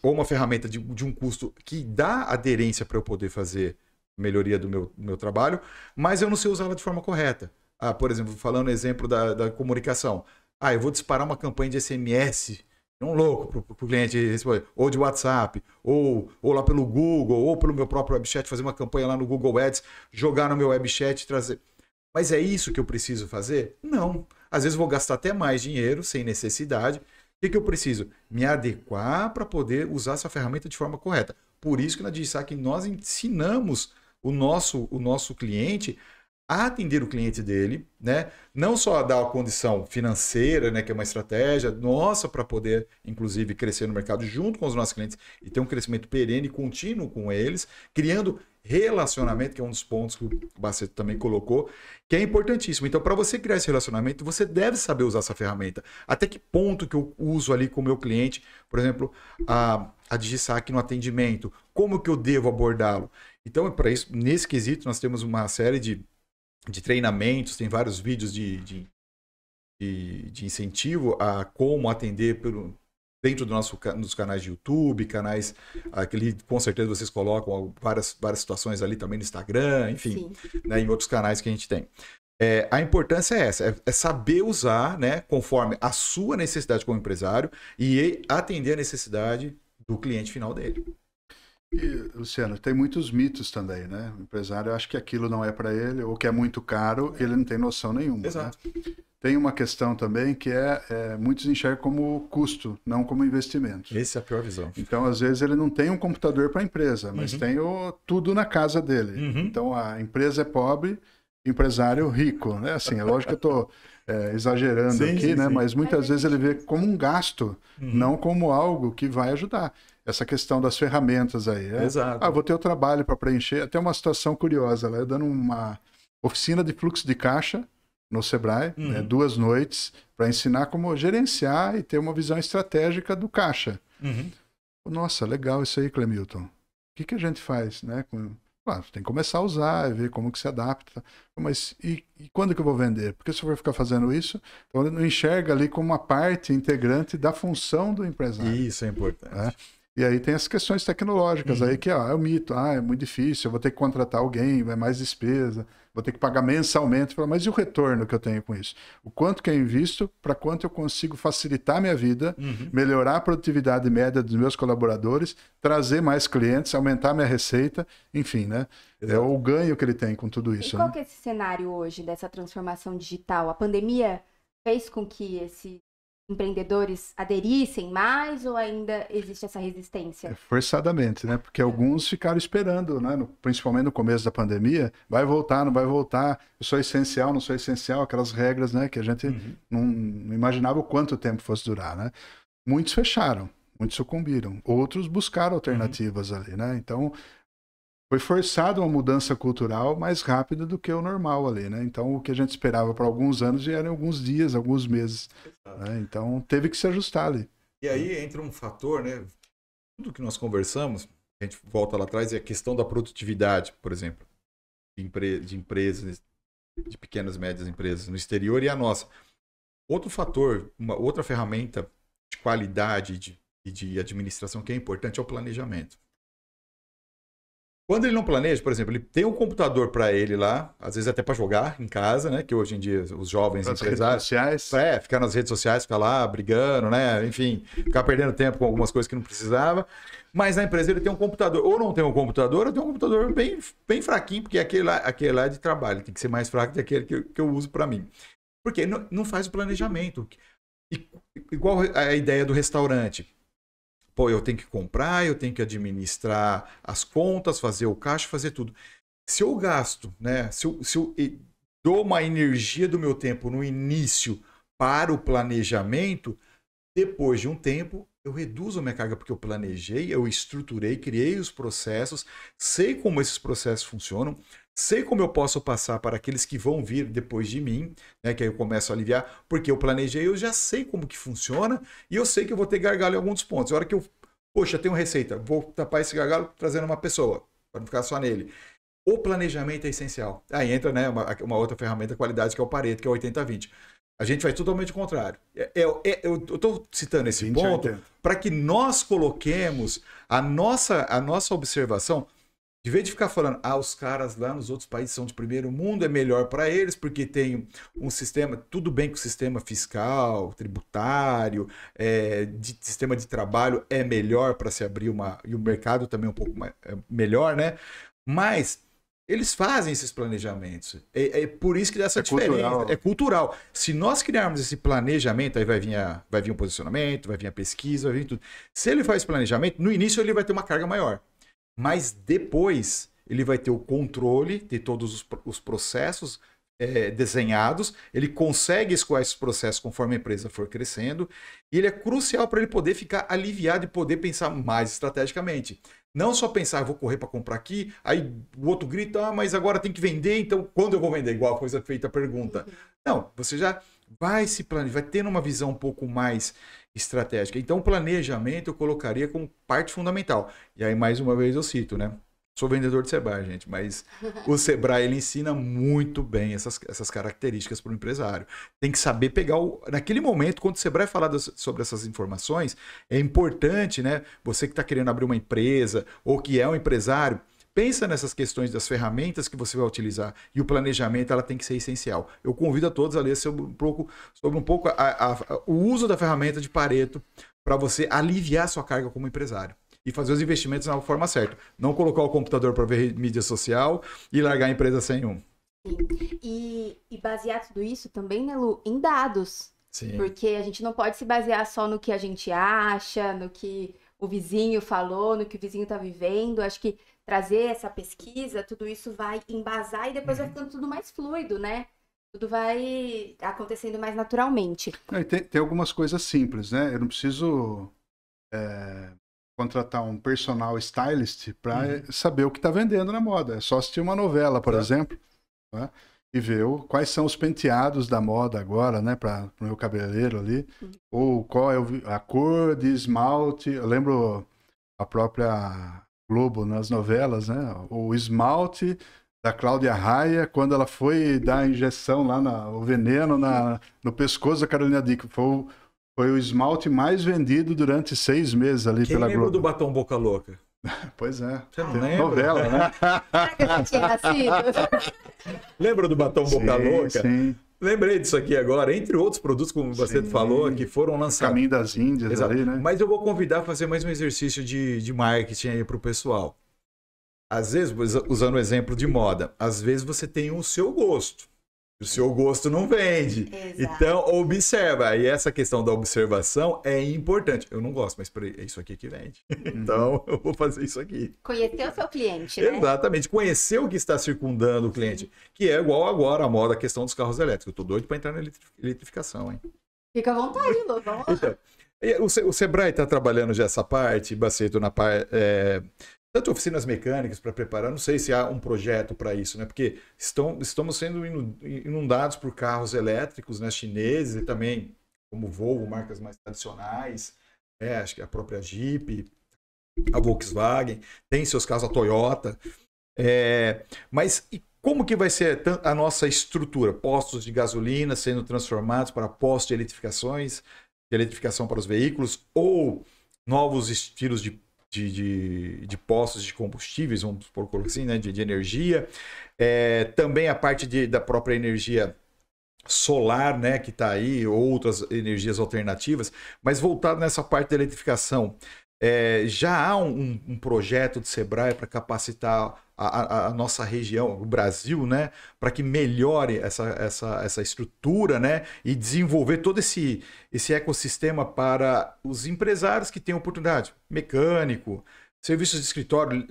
uma ferramenta de um custo que dá aderência para eu poder fazer melhoria do meu trabalho, mas eu não sei usá-la de forma correta. Por exemplo, falando exemplo da comunicação. Eu vou disparar uma campanha de SMS, um louco para o cliente responder, ou de WhatsApp, ou lá pelo Google, ou pelo meu próprio webchat, fazer uma campanha lá no Google Ads, jogar no meu webchat e trazer. Mas é isso que eu preciso fazer? Não. Às vezes vou gastar até mais dinheiro, sem necessidade. O que eu preciso? Me adequar para poder usar essa ferramenta de forma correta. Por isso que na DigiSaque nós ensinamos o nosso cliente a atender o cliente dele, né? Não só a dar a condição financeira, né, que é uma estratégia nossa para poder, inclusive, crescer no mercado junto com os nossos clientes e ter um crescimento perene e contínuo com eles, criando relacionamento, que é um dos pontos que o Baceto também colocou, que é importantíssimo. Então, para você criar esse relacionamento, você deve saber usar essa ferramenta. Até que ponto que eu uso ali com o meu cliente, por exemplo, a DigiSaque no atendimento, como que eu devo abordá-lo? Então, para isso, nesse quesito, nós temos uma série de treinamentos, tem vários vídeos de de incentivo a como atender dentro dos canais de YouTube, canais aquele com certeza vocês colocam várias situações ali também no Instagram, enfim, né, em outros canais que a gente tem. A importância é essa, é saber usar, né, conforme a sua necessidade como empresário e atender a necessidade do cliente final dele. E, Luciano, tem muitos mitos também, né? O empresário acha que aquilo não é para ele, ou que é muito caro, ele não tem noção nenhuma. Exato. Né? Tem uma questão também que muitos enxergam como custo, não como investimento. Essa é a pior visão. Então, às vezes, ele não tem um computador para a empresa, mas tem tudo na casa dele. Então, a empresa é pobre, empresário rico, né? Assim, é lógico que eu estou exagerando aqui, né? Mas muitas vezes ele vê como um gasto, não como algo que vai ajudar. Essa questão das ferramentas aí. Exato. Vou ter o trabalho para preencher. Até uma situação curiosa, eu dando uma oficina de fluxo de caixa no Sebrae, 2 noites, para ensinar como gerenciar e ter uma visão estratégica do caixa. Nossa, legal isso aí, Clemilton. O que a gente faz, né? Tem que começar a usar, ver como que se adapta. Mas e quando que eu vou vender? Porque se eu for ficar fazendo isso, então ele não enxerga ali como uma parte integrante da função do empresário. Isso é importante. E aí tem as questões tecnológicas aí que é o mito. É muito difícil, eu vou ter que contratar alguém, vai mais despesa, vou ter que pagar mensalmente. Mas e o retorno que eu tenho com isso? O quanto que eu invisto, para quanto eu consigo facilitar a minha vida, melhorar a produtividade média dos meus colaboradores, trazer mais clientes, aumentar minha receita, enfim, né? Exato. É o ganho que ele tem com tudo isso. E qual que é esse cenário hoje dessa transformação digital? A pandemia fez com que esses empreendedores aderissem mais ou ainda existe essa resistência? Forçadamente, né? Porque alguns ficaram esperando, né? Principalmente no começo da pandemia, vai voltar, não vai voltar, eu sou essencial, não sou essencial, aquelas regras, né? Que a gente não imaginava o quanto tempo fosse durar, né? Muitos fecharam, muitos sucumbiram, outros buscaram alternativas ali, né? Então, foi forçado uma mudança cultural mais rápida do que o normal ali, né? Então, o que a gente esperava para alguns anos já era em alguns dias, alguns meses. Né? Então, teve que se ajustar ali. E aí entra um fator, né? Tudo que nós conversamos, a gente volta lá atrás, é a questão da produtividade, por exemplo, de empresas, de pequenas e médias empresas no exterior e a nossa. Outro fator, uma outra ferramenta de qualidade e de administração que é importante é o planejamento. Quando ele não planeja, por exemplo, ele tem um computador para ele lá, às vezes até para jogar em casa, né? Que hoje em dia os jovens empresários... redes sociais. Ficar nas redes sociais, ficar lá brigando, né? Enfim, ficar perdendo tempo com algumas coisas que não precisava. Mas na empresa ele tem um computador. Ou não tem um computador, ou tem um computador bem fraquinho, porque aquele lá é de trabalho. Tem que ser mais fraco do que aquele que eu uso para mim. Porque não faz o planejamento. Igual a ideia do restaurante. Pô, eu tenho que comprar, eu tenho que administrar as contas, fazer o caixa, fazer tudo. Se eu gasto, né? Se eu dou uma energia do meu tempo no início para o planejamento, depois de um tempo, eu reduzo a minha carga, porque eu planejei, eu estruturei, criei os processos, sei como esses processos funcionam, sei como eu posso passar para aqueles que vão vir depois de mim, né, que aí eu começo a aliviar, porque eu planejei, eu já sei como que funciona e eu sei que eu vou ter gargalo em alguns pontos. A hora que poxa, tenho receita, vou tapar esse gargalo trazendo uma pessoa, para não ficar só nele. O planejamento é essencial. Aí entra, né, uma outra ferramenta de qualidade que é o Pareto, que é o 80-20. A gente faz totalmente o contrário. Eu estou citando esse ponto para que nós coloquemos a nossa observação, de vez de ficar falando, os caras lá nos outros países são de primeiro mundo, é melhor para eles, porque tem um sistema, tudo bem que o sistema fiscal, tributário, sistema de trabalho é melhor para se abrir e o mercado também é um pouco melhor, né? Mas eles fazem esses planejamentos. É por isso que dá essa diferença. Cultural. É cultural. Se nós criarmos esse planejamento, aí vai vir um posicionamento, vai vir a pesquisa, vai vir tudo. Se ele faz planejamento, no início ele vai ter uma carga maior. Mas depois ele vai ter o controle de todos os processos desenhados, ele consegue escoar esses processos conforme a empresa for crescendo, e ele é crucial para ele poder ficar aliviado e poder pensar mais estrategicamente. Não só pensar, vou correr para comprar aqui, aí o outro grita, mas agora tem que vender, então quando eu vou vender? Igual a coisa feita a pergunta. Não, você já vai se planejar, vai tendo uma visão um pouco mais estratégica. Então o planejamento eu colocaria como parte fundamental. E aí mais uma vez eu cito, né? Sou vendedor de Sebrae, gente, mas o Sebrae ele ensina muito bem essas características para o empresário. Tem que saber pegar naquele momento, quando o Sebrae falar sobre essas informações, é importante, né? Você que está querendo abrir uma empresa ou que é um empresário, pensa nessas questões das ferramentas que você vai utilizar e o planejamento ela tem que ser essencial. Eu convido a todos a ler sobre um pouco o uso da ferramenta de Pareto para você aliviar a sua carga como empresário. E fazer os investimentos na forma certa. Não colocar o computador para ver mídia social e largar a empresa sem um. Sim. E basear tudo isso também, né, Lu, em dados. Sim. Porque a gente não pode se basear só no que a gente acha, no que o vizinho falou, no que o vizinho está vivendo. Acho que trazer essa pesquisa, tudo isso vai embasar e depois vai ficando tudo mais fluido, né? Tudo vai acontecendo mais naturalmente. Tem algumas coisas simples, né? Eu não preciso contratar um personal stylist para saber o que está vendendo na moda. É só assistir uma novela, por exemplo, né? E ver quais são os penteados da moda agora, né? Para o meu cabeleireiro ali. Ou qual é a cor de esmalte. Eu lembro a própria Globo nas novelas, né? O esmalte da Cláudia Raia, quando ela foi dar a injeção lá, o veneno no pescoço da Carolina Dickman. Foi o esmalte mais vendido durante 6 meses ali pela Globo. Quem lembra do batom Boca Louca? Pois é. Você não lembra? Novela, né? Será que eu já tinha nascido? Lembra do batom Boca Louca? Sim. Lembrei disso aqui agora, entre outros produtos, como você falou, que foram lançados. Caminho das Índias. Exato. Ali, né? Mas eu vou convidar a fazer mais um exercício de marketing aí para o pessoal. Às vezes, usando o exemplo de moda, às vezes você tem o seu gosto. O seu gosto não vende. Exato. Então, observa. E essa questão da observação é importante. Eu não gosto, mas é isso aqui que vende. Então, eu vou fazer isso aqui. Conhecer o seu cliente, né? Exatamente. Conhecer o que está circundando o cliente. Que é igual agora a moda, a questão dos carros elétricos. Eu tô doido para entrar na eletrificação, hein? Fica à vontade, Lu. Vamos lá. Então, o Sebrae está trabalhando já essa parte, Baceto, na parte... tanto oficinas mecânicas para preparar, não sei se há um projeto para isso, né? Porque estamos sendo inundados por carros elétricos, né? Chineses e também, como Volvo, marcas mais tradicionais, acho que a própria Jeep, a Volkswagen, tem seus carros, a Toyota. Mas e como que vai ser a nossa estrutura? Postos de gasolina sendo transformados para postos de eletrificação para os veículos ou novos estilos de postos de combustíveis, vamos por assim, né, de energia. Também a parte da própria energia solar, né, que está aí, outras energias alternativas, mas voltado nessa parte da eletrificação. Já há um projeto de Sebrae para capacitar a nossa região, o Brasil, né, para que melhore essa estrutura, né, e desenvolver todo esse ecossistema para os empresários que têm oportunidade, mecânico, serviços de escritório,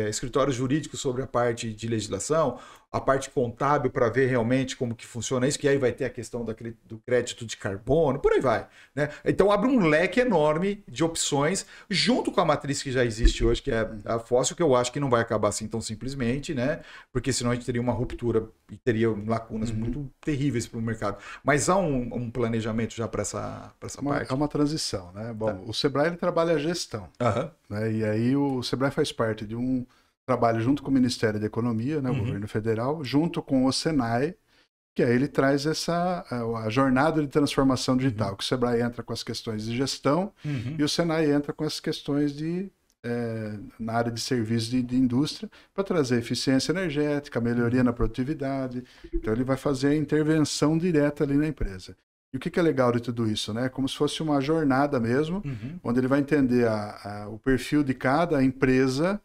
escritórios jurídicos sobre a parte de legislação, a parte contábil para ver realmente como que funciona isso, que aí vai ter a questão do crédito de carbono, por aí vai, né? Então abre um leque enorme de opções junto com a matriz que já existe hoje, que é a fóssil, que eu acho que não vai acabar assim tão simplesmente, né? Porque senão a gente teria uma ruptura e teria lacunas muito terríveis para o mercado. Mas há um planejamento já para essa parte? É uma transição, né? Bom, o Sebrae ele trabalha a gestão, né? E aí o Sebrae faz parte de um trabalho junto com o Ministério da Economia, né, o governo federal, junto com o Senai, que aí ele traz a jornada de transformação digital, que o Sebrae entra com as questões de gestão e o Senai entra com as questões na área de serviços de indústria, para trazer eficiência energética, melhoria na produtividade. Então ele vai fazer a intervenção direta ali na empresa. E o que é legal de tudo isso, né? Como se fosse uma jornada mesmo, onde ele vai entender o perfil de cada empresa,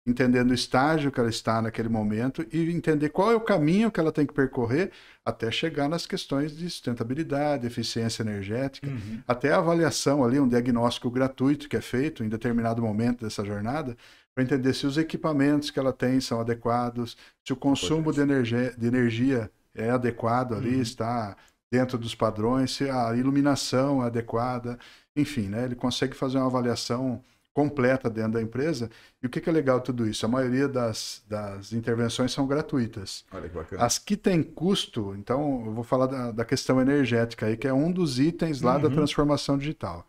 entendendo o estágio que ela está naquele momento e entender qual é o caminho que ela tem que percorrer até chegar nas questões de sustentabilidade, eficiência energética, até a avaliação ali, um diagnóstico gratuito que é feito em determinado momento dessa jornada, para entender se os equipamentos que ela tem são adequados, se o consumo de energia é adequado ali, está dentro dos padrões, se a iluminação é adequada, enfim, né? Ele consegue fazer uma avaliação completa dentro da empresa. E o que é legal de tudo isso? A maioria das intervenções são gratuitas. Olha que bacana. As que têm custo, então eu vou falar da questão energética aí, que é um dos itens lá da transformação digital.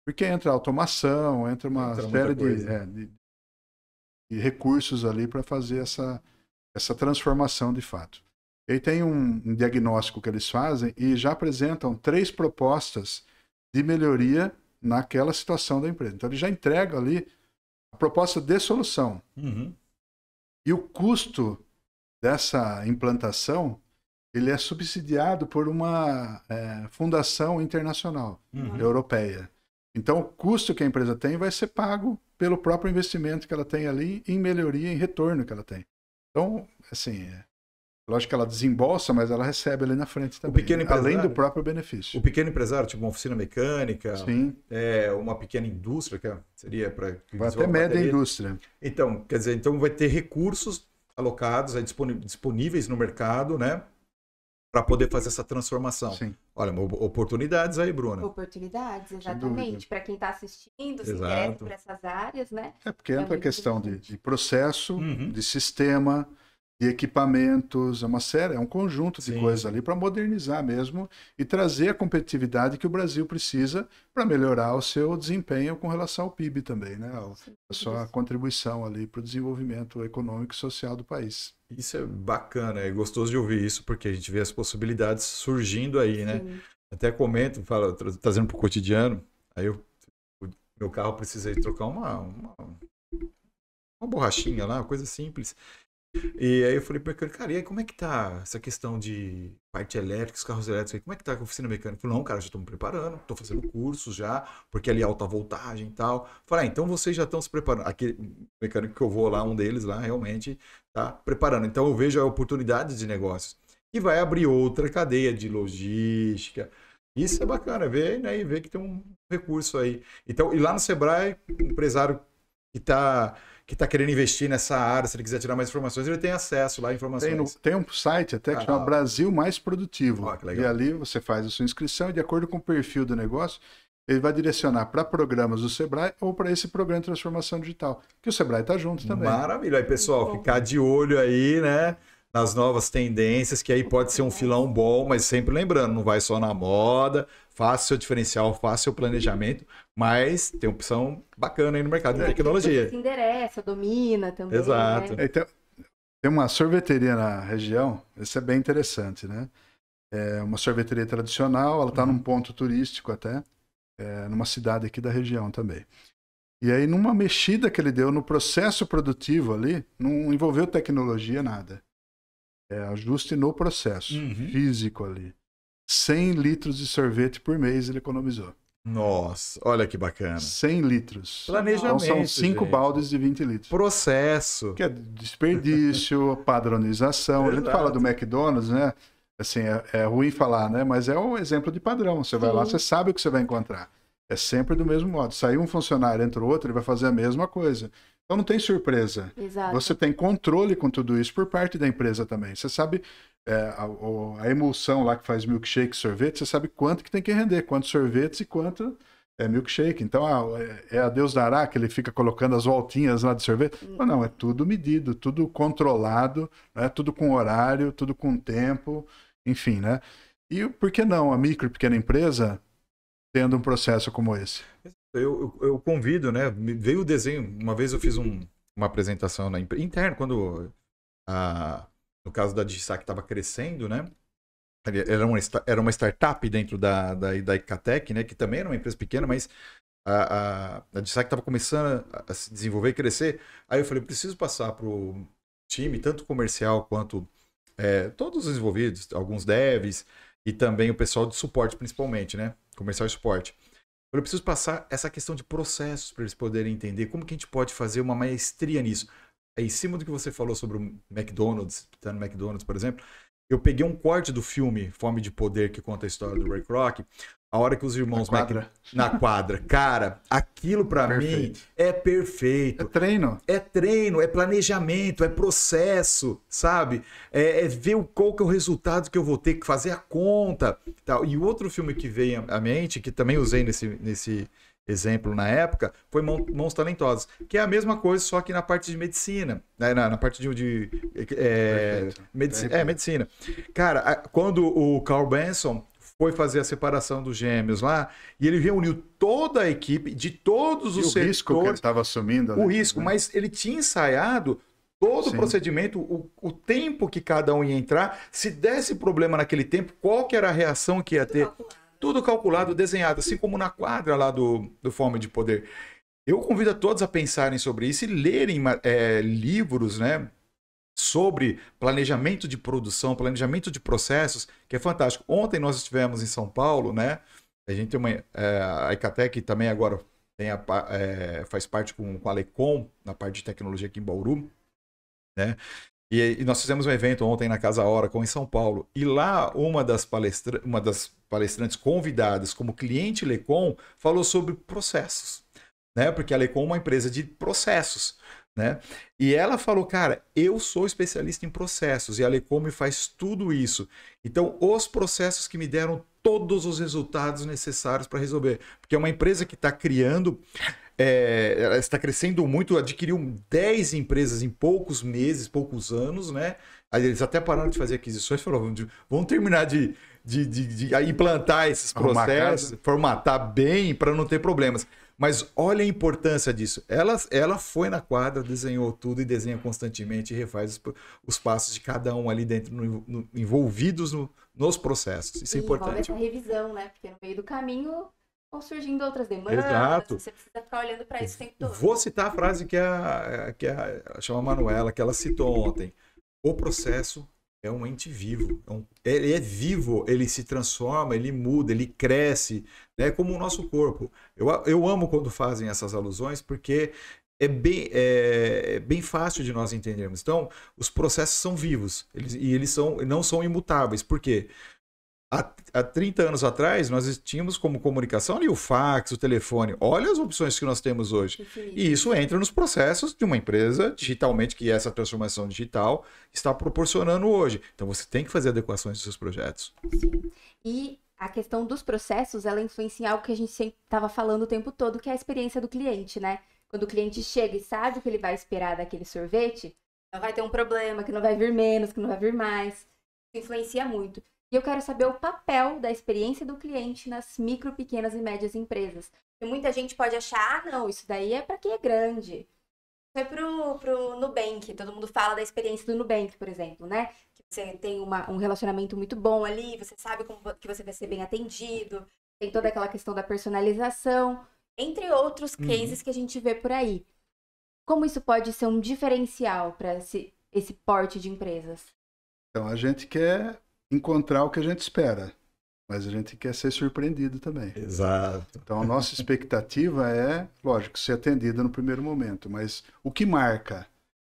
Porque entra automação, entra uma série de e recursos ali para fazer essa transformação de fato. E aí tem um diagnóstico que eles fazem e já apresentam 3 propostas de melhoria naquela situação da empresa. Então, ele já entrega ali a proposta de solução. Uhum. E o custo dessa implantação, ele é subsidiado por uma fundação internacional, europeia. Então, o custo que a empresa tem vai ser pago pelo próprio investimento que ela tem ali em melhoria, em retorno que ela tem. Então, assim, lógico que ela desembolsa, mas ela recebe ali na frente também, além do próprio benefício. O pequeno empresário, tipo uma oficina mecânica, Sim. Uma pequena indústria, que seria para... Vai até média indústria. Então, quer dizer, então vai ter recursos alocados, disponíveis no mercado, né? Para poder fazer essa transformação. Sim. Olha, oportunidades aí, Bruna. Oportunidades, exatamente. Para quem está assistindo, se interessa por essas áreas, né? Porque entra a questão de processo, de sistema, de equipamentos, é um conjunto de coisas ali para modernizar mesmo e trazer a competitividade que o Brasil precisa para melhorar o seu desempenho com relação ao PIB também, né? A sua contribuição ali para o desenvolvimento econômico e social do país. Isso é bacana, é gostoso de ouvir isso, porque a gente vê as possibilidades surgindo aí, né? Até comento, trazendo para o cotidiano, aí meu carro precisei trocar uma borrachinha lá, uma coisa simples. E aí eu falei para ele, cara, e aí como é que tá essa questão de parte elétrica, os carros elétricos, como é que tá com a oficina mecânica? Eu falei, não, cara, já estou me preparando, estou fazendo cursos já, porque ali é alta voltagem e tal. Eu falei, então vocês já estão se preparando. Aquele mecânico que eu vou lá, um deles lá, realmente está preparando. Então eu vejo a oportunidade de negócios. E vai abrir outra cadeia de logística. Isso é bacana, ver, né, e ver que tem um recurso aí. Então, e lá no Sebrae, o empresário que está querendo investir nessa área, se ele quiser tirar mais informações, ele tem acesso lá a informações. Tem um site até que chama Brasil Mais Produtivo. Que legal. E ali você faz a sua inscrição e de acordo com o perfil do negócio, ele vai direcionar para programas do Sebrae ou para esse programa de transformação digital, que o Sebrae está junto também. Maravilha. Aí, pessoal, ficar de olho aí, né? Nas novas tendências, que aí pode ser um filão bom, mas sempre lembrando, não vai só na moda, faça seu diferencial, faça seu planejamento, mas tem opção bacana aí no mercado de tecnologia. Se endereça, domina também. Exato. Né? Tem uma sorveteria na região, isso é bem interessante, né? É uma sorveteria tradicional, ela está num ponto turístico até, numa cidade aqui da região também. E aí, numa mexida que ele deu no processo produtivo ali, não envolveu tecnologia, nada. Ajuste no processo físico ali. 100 litros de sorvete por mês ele economizou. Nossa, olha que bacana. 100 litros. Planejamento, então são 5 baldes de 20 litros. Processo. Que é desperdício, padronização. A gente fala do McDonald's, né? Assim, é ruim falar, né? Mas é um exemplo de padrão. Você vai lá, você sabe o que você vai encontrar. É sempre do mesmo modo. Saiu um funcionário, entra outro, ele vai fazer a mesma coisa. Então não tem surpresa. Exato. Você tem controle com tudo isso por parte da empresa também. Você sabe a emulsão lá que faz milkshake, sorvete, você sabe quanto que tem que render, quantos sorvetes e quanto é milkshake. Então a Deus dará que ele fica colocando as voltinhas lá de sorvete. Mas não, é tudo medido, tudo controlado, né? Tudo com horário, tudo com tempo, enfim, né? E por que não a micro e pequena empresa tendo um processo como esse? Eu convido, né? Veio o desenho. Uma vez eu fiz uma apresentação na interna, quando no caso da Digisac estava crescendo, né? Era uma startup dentro da Icatec, né? Que também era uma empresa pequena, mas a Digisac estava começando a se desenvolver e crescer. Aí eu falei, preciso passar para o time, tanto comercial quanto todos os envolvidos, alguns devs e também o pessoal de suporte, principalmente, né? Comercial e suporte. Eu preciso passar essa questão de processos para eles poderem entender como que a gente pode fazer uma maestria nisso. Em cima do que você falou sobre o McDonald's, por exemplo, eu peguei um corte do filme Fome de Poder, que conta a história do Ray Kroc, a hora que os irmãos... Na quadra. Cara, aquilo para mim é perfeito. É treino. É treino, é planejamento, é processo, sabe? É ver qual que é o resultado que eu vou ter que fazer a conta. Tal. E o outro filme que veio à mente, que também usei nesse exemplo na época, foi Mãos Talentosas, que é a mesma coisa, só que na parte de medicina, né? na parte de medicina. Cara, quando o Carl Benson foi fazer a separação dos gêmeos lá, e ele reuniu toda a equipe de todos os setores. O risco que ele estava assumindo. O risco, mas ele tinha ensaiado todo o procedimento, o tempo que cada um ia entrar, se desse problema naquele tempo, qual que era a reação que ia ter. Tudo calculado, desenhado, assim como na quadra lá do Fome de Poder. Eu convido a todos a pensarem sobre isso e lerem livros, né, sobre planejamento de produção, planejamento de processos, que é fantástico. Ontem nós estivemos em São Paulo, né? A gente tem a Icatec também agora faz parte com a Lecom, na parte de tecnologia aqui em Bauru, né? E nós fizemos um evento ontem na Casa Oracle em São Paulo. E lá uma das palestrantes convidadas como cliente Lecom falou sobre processos, né? Porque a Lecom é uma empresa de processos, né? E ela falou, cara, eu sou especialista em processos e a Lecom me faz tudo isso. Então, os processos que me deram todos os resultados necessários para resolver. Porque é uma empresa que está criando, ela está crescendo muito, adquiriu 10 empresas em poucos meses, poucos anos, né? Aí eles até pararam de fazer aquisições e falaram, vamos terminar de implantar esses processos, formatar bem para não ter problemas. Mas olha a importância disso. Ela foi na quadra, desenhou tudo e desenha constantemente e refaz os passos de cada um ali dentro, envolvidos nos processos. Isso é importante. Envolve essa revisão, né? Porque no meio do caminho vão surgindo outras demandas. Exato. Você precisa ficar olhando para isso o tempo todo. Vou citar a frase que chama Manuela, que ela citou ontem. O processo é um ente vivo. Ele é vivo, ele se transforma, ele muda, ele cresce, né? Como o nosso corpo. Eu amo quando fazem essas alusões, porque é bem fácil de nós entendermos. Então, os processos são vivos, eles não são imutáveis. Por quê? Há 30 anos atrás, nós tínhamos como comunicação ali o fax, o telefone. Olha as opções que nós temos hoje. E isso entra nos processos de uma empresa digitalmente, que essa transformação digital está proporcionando hoje. Então, você tem que fazer adequações dos seus projetos. Sim. E a questão dos processos, ela influencia em algo que a gente sempre estava falando o tempo todo, que é a experiência do cliente, né? Quando o cliente chega e sabe o que ele vai esperar daquele sorvete, não vai ter um problema, que não vai vir menos, que não vai vir mais. Isso influencia muito. E eu quero saber o papel da experiência do cliente nas micro, pequenas e médias empresas. Porque muita gente pode achar, não, isso daí é para quem é grande. Foi pro Nubank, todo mundo fala da experiência do Nubank, por exemplo, né? Que você tem um relacionamento muito bom ali, você sabe que você vai ser bem atendido, tem toda aquela questão da personalização, entre outros cases que a gente vê por aí. Como isso pode ser um diferencial para esse porte de empresas? Então, a gente quer encontrar o que a gente espera, mas a gente quer ser surpreendido também. Exato. Então, a nossa expectativa é, lógico, ser atendida no primeiro momento, mas o que marca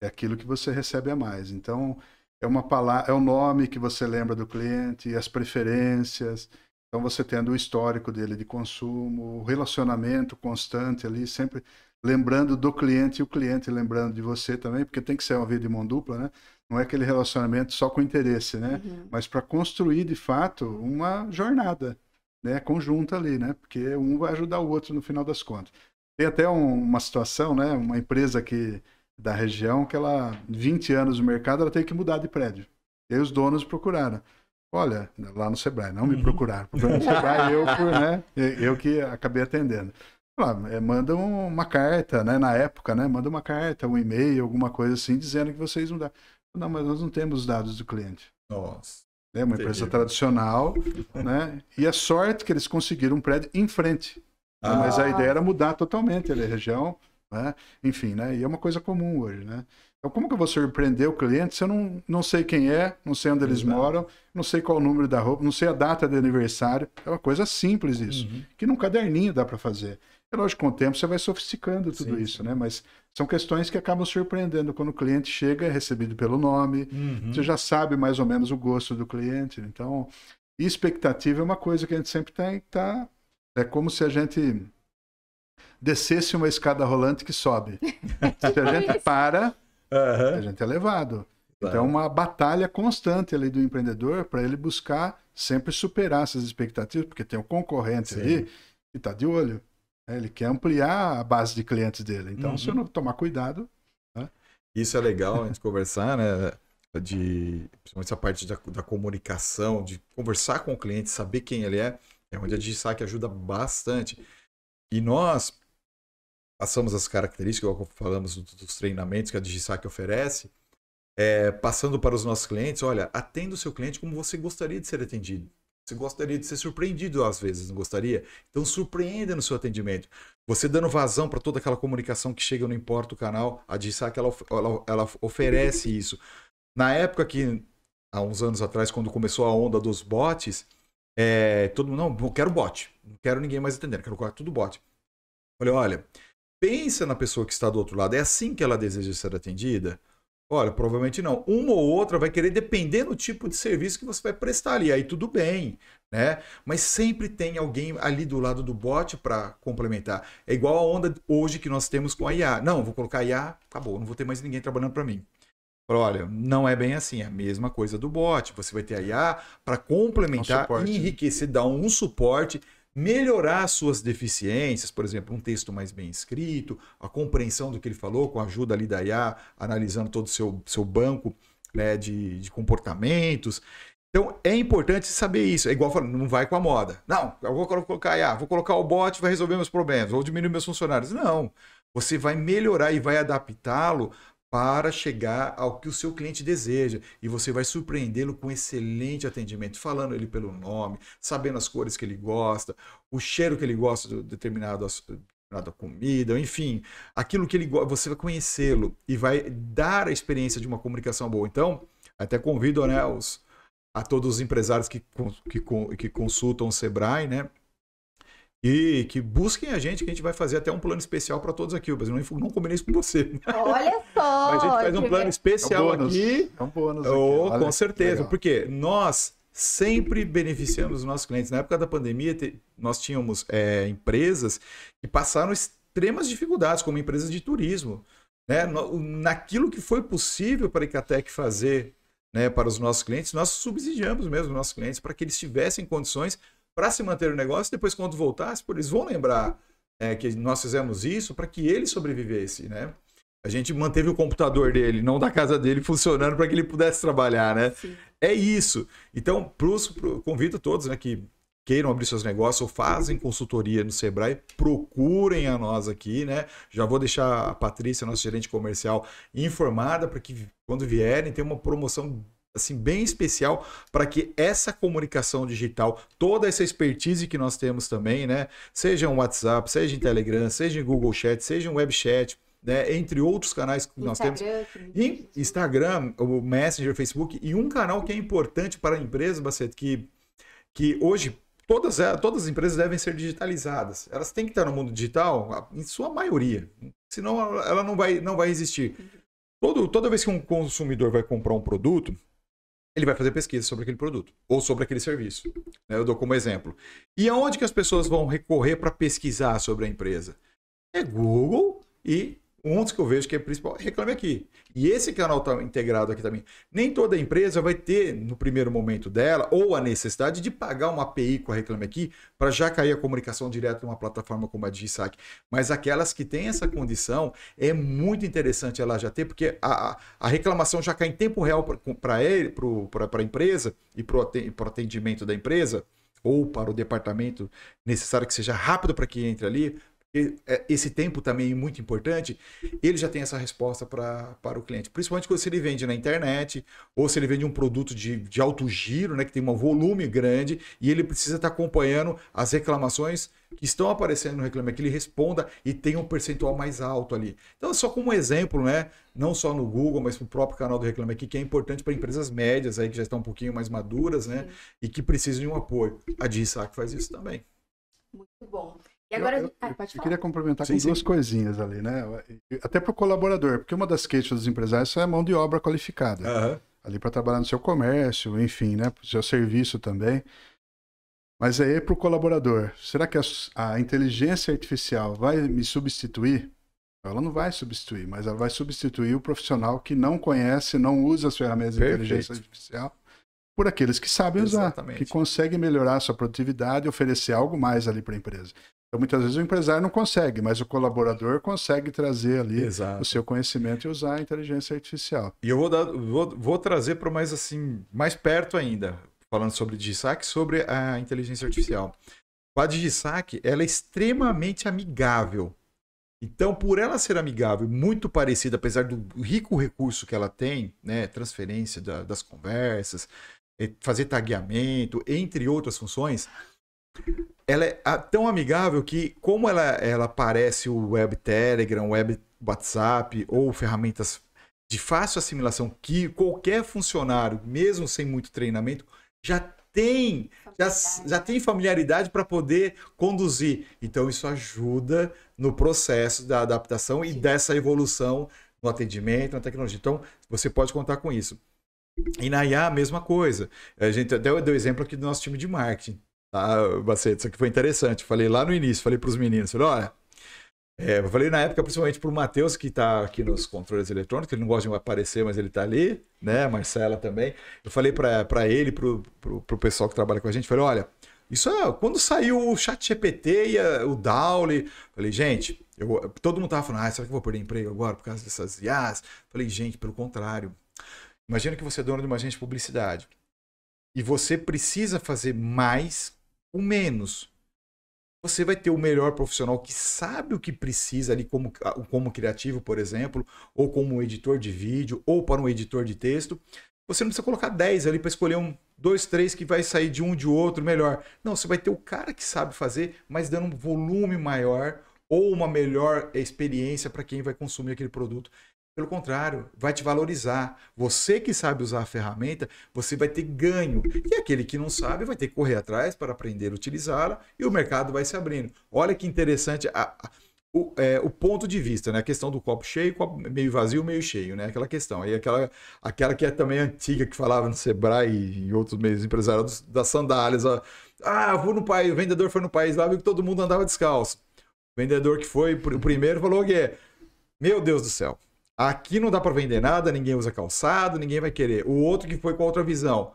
é aquilo que você recebe a mais. Então, é uma palavra, é o nome que você lembra do cliente, as preferências. Então, você tendo o histórico dele de consumo, o relacionamento constante ali, sempre lembrando do cliente e o cliente lembrando de você também, porque tem que ser uma via de mão dupla, né? Não é aquele relacionamento só com interesse, né? Mas para construir, de fato, uma jornada, né? Conjunta ali, né? Porque um vai ajudar o outro no final das contas. Tem até uma situação, né? Uma empresa aqui da região que ela, 20 anos no mercado, ela teve que mudar de prédio. E aí os donos procuraram. Olha, lá no Sebrae, não me procuraram. Procuraram no Sebrae, eu que acabei atendendo. Manda uma carta, né? Na época, né? Manda uma carta, um e-mail, alguma coisa assim, dizendo que vocês mudaram. Não, mas nós não temos os dados do cliente. Nossa. É uma empresa tradicional, né? E a sorte que eles conseguiram um prédio em frente. Né? Mas a ideia era mudar totalmente ali a região, né? Enfim, né? E é uma coisa comum hoje, né? Então, como que eu vou surpreender o cliente se eu não sei quem é, não sei onde eles moram, não sei qual o número da roupa, não sei a data de aniversário? É uma coisa simples isso, que num caderninho dá para fazer. É lógico, com o tempo você vai sofisticando tudo isso, né? Mas são questões que acabam surpreendendo. Quando o cliente chega, é recebido pelo nome, você já sabe mais ou menos o gosto do cliente. Então, expectativa é uma coisa que a gente sempre tem que estar... É como se a gente descesse uma escada rolante que sobe. Se a gente para, a gente é levado. Então, é uma batalha constante ali do empreendedor para ele buscar sempre superar essas expectativas, porque tem um concorrente ali que está de olho. Ele quer ampliar a base de clientes dele. Então, se eu não tomar cuidado... Né? Isso é legal a gente conversar, né? principalmente essa parte da comunicação, de conversar com o cliente, saber quem ele é onde a DigiSaque ajuda bastante. E nós passamos as características, como falamos dos treinamentos que a DigiSaque oferece, passando para os nossos clientes, olha, atenda o seu cliente como você gostaria de ser atendido. Você gostaria de ser surpreendido às vezes, não gostaria? Então surpreenda no seu atendimento. Você dando vazão para toda aquela comunicação que chega, não importa o canal, a DigiSaque ela oferece isso. Na época que, há uns anos atrás, quando começou a onda dos bots, todo mundo, não, eu quero bot, não quero ninguém mais atendendo, quero colocar tudo bot. Olha, pensa na pessoa que está do outro lado, é assim que ela deseja ser atendida? Olha, provavelmente não. Uma ou outra vai querer depender do tipo de serviço que você vai prestar ali. Aí tudo bem, né? Mas sempre tem alguém ali do lado do bot para complementar. É igual a onda hoje que nós temos com a IA. Não, vou colocar IA, acabou, não vou ter mais ninguém trabalhando para mim. Olha, não é bem assim, é a mesma coisa do bot. Você vai ter a IA para complementar, enriquecer, dar um suporte, melhorar as suas deficiências, por exemplo, um texto mais bem escrito, a compreensão do que ele falou, com a ajuda ali da IA, analisando todo o seu banco, né, de comportamentos. Então, é importante saber isso. É igual falando, não vai com a moda. Não, eu vou colocar a IA, vou colocar o bot, vai resolver meus problemas, vou diminuir meus funcionários. Não, você vai melhorar e vai adaptá-lo para chegar ao que o seu cliente deseja. E você vai surpreendê-lo com excelente atendimento, falando ele pelo nome, sabendo as cores que ele gosta, o cheiro que ele gosta de determinada comida, enfim, aquilo que ele gosta, você vai conhecê-lo e vai dar a experiência de uma comunicação boa. Então, até convido, né, a todos os empresários que consultam o Sebrae, né, e que busquem a gente, que a gente vai fazer até um plano especial para todos aqui. Eu não combinei isso com você. Olha só! Mas a gente faz um plano especial aqui. É um bônus aqui. Com certeza, legal. Porque nós sempre beneficiamos os nossos clientes. Na época da pandemia, nós tínhamos empresas que passaram extremas dificuldades, como empresas de turismo. Né? Naquilo que foi possível para a Icatec fazer, né, para os nossos clientes, nós subsidiamos mesmo os nossos clientes para que eles tivessem condições para se manter o negócio. Depois, quando voltasse, eles vão lembrar que nós fizemos isso para que ele sobrevivesse, né? A gente manteve o computador dele, não da casa dele, funcionando para que ele pudesse trabalhar, né? Sim. É isso. Então, convido todos, né, que queiram abrir seus negócios ou fazem consultoria no Sebrae, procurem a nós aqui, né? Já vou deixar a Patrícia, nossa gerente comercial, informada para que quando vierem ter uma promoção assim, bem especial para que essa comunicação digital, toda essa expertise que nós temos também, né? Seja um WhatsApp, seja em Telegram, seja em Google Chat, seja um Web Chat, né? Entre outros canais que nós temos. E Instagram, o Messenger, Facebook, e um canal que é importante para a empresa, Baceto, que hoje todas as empresas devem ser digitalizadas. Elas têm que estar no mundo digital, em sua maioria. Senão ela não vai existir. Toda vez que um consumidor vai comprar um produto, ele vai fazer pesquisa sobre aquele produto ou sobre aquele serviço. Eu dou como exemplo. E aonde que as pessoas vão recorrer para pesquisar sobre a empresa? É Google e um dos que eu vejo que é principal, Reclame Aqui. E esse canal está integrado aqui também. Nem toda empresa vai ter, no primeiro momento dela, ou a necessidade de pagar uma API com a Reclame Aqui para já cair a comunicação direto numa plataforma como a DigiSaque. Mas aquelas que têm essa condição, é muito interessante ela já ter, porque a reclamação já cai em tempo real para a empresa e para o atendimento da empresa, ou para o departamento necessário que seja rápido para que entre ali. Esse tempo também é muito importante. Ele já tem essa resposta para o cliente, principalmente quando se ele vende na internet ou se ele vende um produto de alto giro, né, que tem um volume grande e ele precisa estar acompanhando as reclamações que estão aparecendo no Reclame Aqui, ele responda e tenha um percentual mais alto ali. Então, só como exemplo, né, não só no Google, mas no próprio canal do Reclame Aqui, que é importante para empresas médias aí que já estão um pouquinho mais maduras, né, e que precisam de um apoio. A DigiSaque faz isso também. Muito bom. E agora eu pode falar. queria complementar com duas coisinhas ali, né? Até para o colaborador, porque uma das queixas dos empresários é a mão de obra qualificada. Ali para trabalhar no seu comércio, enfim, né? Para o seu serviço também. Mas aí para o colaborador, será que a inteligência artificial vai me substituir? Ela não vai substituir, mas ela vai substituir o profissional que não conhece, não usa as ferramentas de inteligência artificial, por aqueles que sabem usar, que conseguem melhorar a sua produtividade e oferecer algo mais ali para a empresa. Então, muitas vezes o empresário não consegue, mas o colaborador consegue trazer ali Exato. o seu conhecimento e usar a inteligência artificial. E eu vou trazer para mais assim, mais perto ainda, falando sobre DigiSaque, sobre a inteligência artificial. A DigiSaque, ela é extremamente amigável. Então, por ela ser amigável, muito parecida, apesar do rico recurso que ela tem, né, transferência das conversas, fazer tagueamento, entre outras funções, ela é tão amigável que, como ela parece o Web Telegram, Web WhatsApp ou ferramentas de fácil assimilação que qualquer funcionário, mesmo sem muito treinamento, já tem familiaridade para poder conduzir. Então, isso ajuda no processo da adaptação e dessa evolução no atendimento, na tecnologia. Então, você pode contar com isso. E na IA, a mesma coisa. A gente até deu exemplo aqui do nosso time de marketing. Tá, Baceto? Isso aqui foi interessante. Falei lá no início, falei para os meninos, falei, olha, eu falei na época, principalmente para o Matheus, que está aqui nos controles eletrônicos, ele não gosta de aparecer, mas ele está ali, né? A Marcela também. Eu falei para ele, para o pessoal que trabalha com a gente, falei, olha, isso quando saiu o ChatGPT e o DALL-E, falei, gente, todo mundo estava falando, será que eu vou perder emprego agora por causa dessas IAs? Falei, gente, pelo contrário. Imagina que você é dono de uma agência de publicidade e você precisa fazer mais com menos. Você vai ter o melhor profissional que sabe o que precisa ali como criativo, por exemplo, ou como editor de vídeo, ou para um editor de texto. Você não precisa colocar 10 ali para escolher 2, 3 que vai sair de um de outro melhor. Não, você vai ter o cara que sabe fazer, mas dando um volume maior ou uma melhor experiência para quem vai consumir aquele produto. Pelo contrário, vai te valorizar. Você que sabe usar a ferramenta, você vai ter ganho. E aquele que não sabe vai ter que correr atrás para aprender a utilizá-la e o mercado vai se abrindo. Olha que interessante o ponto de vista, né? A questão do copo cheio, copo meio vazio, meio cheio, né? Aquela questão. Aí aquela que é também antiga, que falava no Sebrae e em outros meios empresariais das sandálias. Vou no país, o vendedor foi no país lá, viu que todo mundo andava descalço. O vendedor que foi o primeiro falou que meu Deus do céu. Aqui não dá para vender nada, ninguém usa calçado, ninguém vai querer. O outro que foi com outra visão.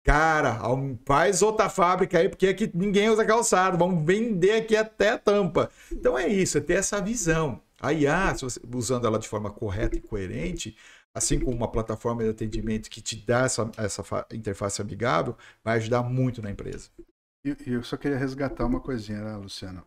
Cara, faz outra fábrica aí, porque aqui ninguém usa calçado. Vamos vender aqui até a tampa. Então é isso, é ter essa visão. A IA, usando ela de forma correta e coerente, assim como uma plataforma de atendimento que te dá essa interface amigável, vai ajudar muito na empresa. E eu só queria resgatar uma coisinha, né, Luciano?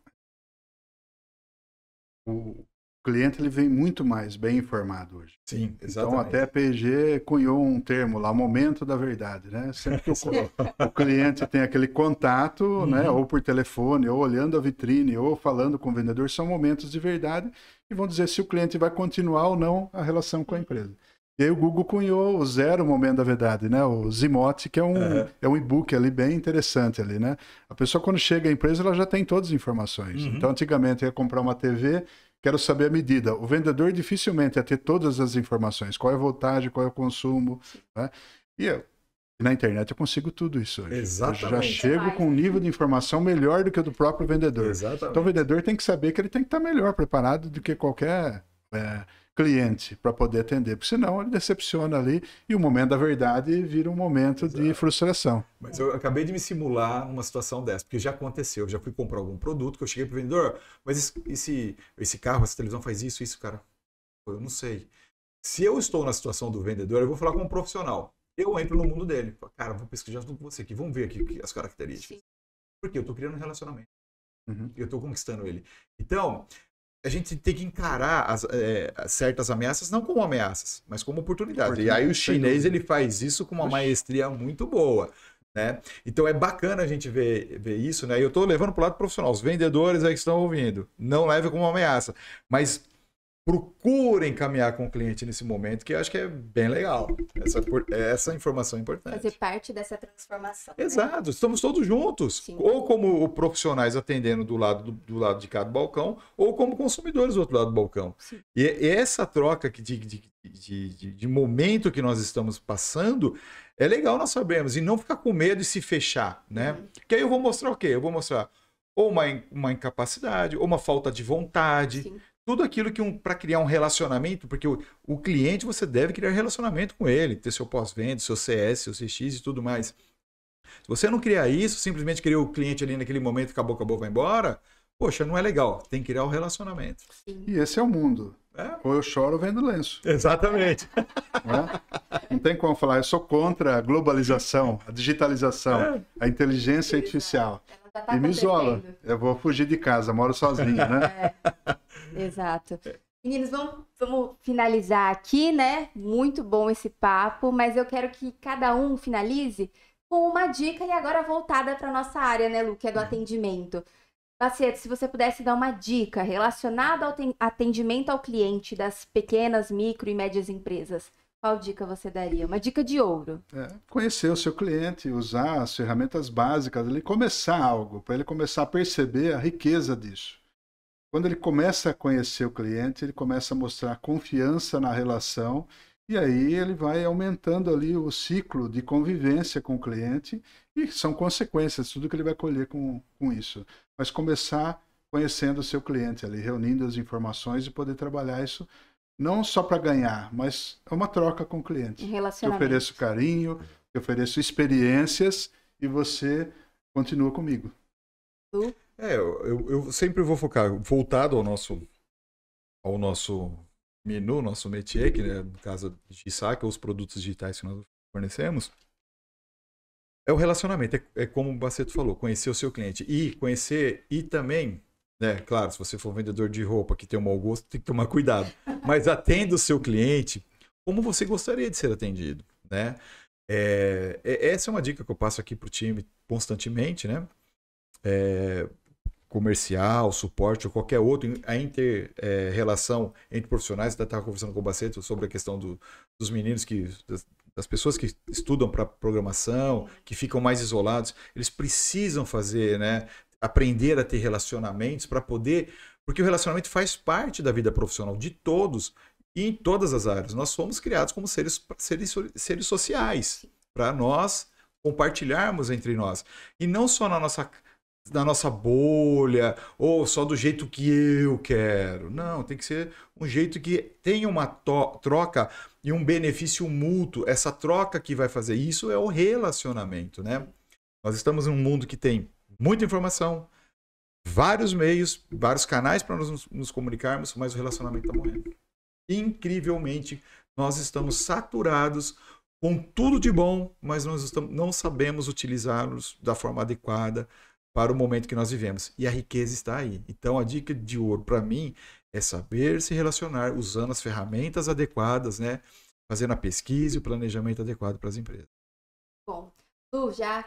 O cliente ele vem muito mais bem informado hoje. Sim, exatamente. Então até a P&G cunhou um termo lá, momento da verdade, né? Sempre que o cliente tem aquele contato, né, ou por telefone, ou olhando a vitrine, ou falando com o vendedor, são momentos de verdade e vão dizer se o cliente vai continuar ou não a relação com a empresa. E aí o Google cunhou o 0 momento da verdade, né? O Zimote, que é um e-book ali bem interessante ali, né? A pessoa quando chega à empresa, ela já tem todas as informações. Então antigamente ia comprar uma TV, quero saber a medida. O vendedor dificilmente ia ter todas as informações. Qual é a voltagem, qual é o consumo. Né? E na internet eu consigo tudo isso hoje. Exatamente. Eu já chego com um nível de informação melhor do que o do próprio vendedor. Exatamente. Então o vendedor tem que saber que ele tem que estar melhor preparado do que qualquer cliente para poder atender. Porque senão ele decepciona ali e o momento da verdade vira um momento de frustração. Mas eu acabei de me simular numa situação dessa, porque já aconteceu. Eu já fui comprar algum produto que eu cheguei pro vendedor, mas esse carro, essa televisão faz isso, cara. Eu não sei. Se eu estou na situação do vendedor, eu vou falar com um profissional. Eu entro no mundo dele. Cara, vou pesquisar junto com você aqui. Vamos ver aqui as características. Porque eu estou criando um relacionamento. Eu estou conquistando ele. Então, a gente tem que encarar certas ameaças não como ameaças, mas como oportunidades. E aí o chinês ele faz isso com uma maestria muito boa. Né? Então é bacana a gente ver isso, né? E eu estou levando para o lado profissional. Os vendedores aí que estão ouvindo, não levem como uma ameaça, mas procurem caminhar com o cliente nesse momento, que eu acho que é bem legal. Essa informação é importante. Fazer parte dessa transformação. Exato, né? Estamos todos juntos. Sim. Ou como profissionais atendendo do lado de cada balcão, ou como consumidores do outro lado do balcão. Sim. E essa troca de momento que nós estamos passando é legal nós sabemos. E não ficar com medo de se fechar, né? Que aí eu vou mostrar o quê? Eu vou mostrar ou uma incapacidade, ou uma falta de vontade. Sim. Tudo aquilo que para criar um relacionamento, porque o cliente você deve criar relacionamento com ele, ter seu pós-venda, seu CS, seu CX e tudo mais. Se você não criar isso, simplesmente criar o cliente ali naquele momento, acabou, vai embora, Poxa, não é legal. Tem que criar um relacionamento. E esse é o mundo. Ou eu choro vendo lenço. Exatamente. Não tem como falar, eu sou contra a globalização, a digitalização, a inteligência artificial. Tá e me isola. Eu vou fugir de casa, moro sozinho, né? Exato. Meninos, vamos finalizar aqui, né? Muito bom esse papo, mas eu quero que cada um finalize com uma dica e agora voltada para nossa área, né, Lu, que é do atendimento. Baceto, se você pudesse dar uma dica relacionada ao atendimento ao cliente das pequenas, micro e médias empresas, qual dica você daria? Uma dica de ouro. Conhecer o seu cliente, usar as ferramentas básicas, ele começar algo, para ele começar a perceber a riqueza disso. Quando ele começa a conhecer o cliente, ele começa a mostrar confiança na relação e aí ele vai aumentando ali o ciclo de convivência com o cliente e são consequências, tudo que ele vai colher com isso. Mas começar conhecendo o seu cliente ali, reunindo as informações e poder trabalhar isso não só para ganhar, mas é uma troca com o cliente. Relacionamento. Eu ofereço carinho, eu ofereço experiências e você continua comigo. Eu sempre vou focar, voltado ao nosso menu, nosso métier, que no caso de saque, ou os produtos digitais que nós fornecemos, é o relacionamento. É como o Baceto falou, conhecer o seu cliente. E conhecer, e também, né, claro, se você for vendedor de roupa que tem um mau gosto, tem que tomar cuidado. Mas atenda o seu cliente como você gostaria de ser atendido, né? Essa é uma dica que eu passo aqui para o time constantemente, né? Comercial, suporte ou qualquer outro, a inter-relação entre profissionais. Eu estava conversando com o Baceto sobre a questão dos meninos, das pessoas que estudam para programação, que ficam mais isolados. Eles precisam fazer, né, aprender a ter relacionamentos para poder... Porque o relacionamento faz parte da vida profissional de todos e em todas as áreas. Nós fomos criados como seres sociais, para nós compartilharmos entre nós. E não só na nossa bolha, ou só do jeito que eu quero. Não, tem que ser um jeito que tenha uma troca e um benefício mútuo. Essa troca que vai fazer isso é o relacionamento, né? Nós estamos em um mundo que tem muita informação, vários meios, vários canais para nos comunicarmos, mas o relacionamento está morrendo. Incrivelmente, nós estamos saturados com tudo de bom, mas nós não sabemos utilizá-los da forma adequada para o momento que nós vivemos. E a riqueza está aí. Então, a dica de ouro para mim é saber se relacionar usando as ferramentas adequadas, né? Fazendo a pesquisa e o planejamento adequado para as empresas. Bom, Lu, já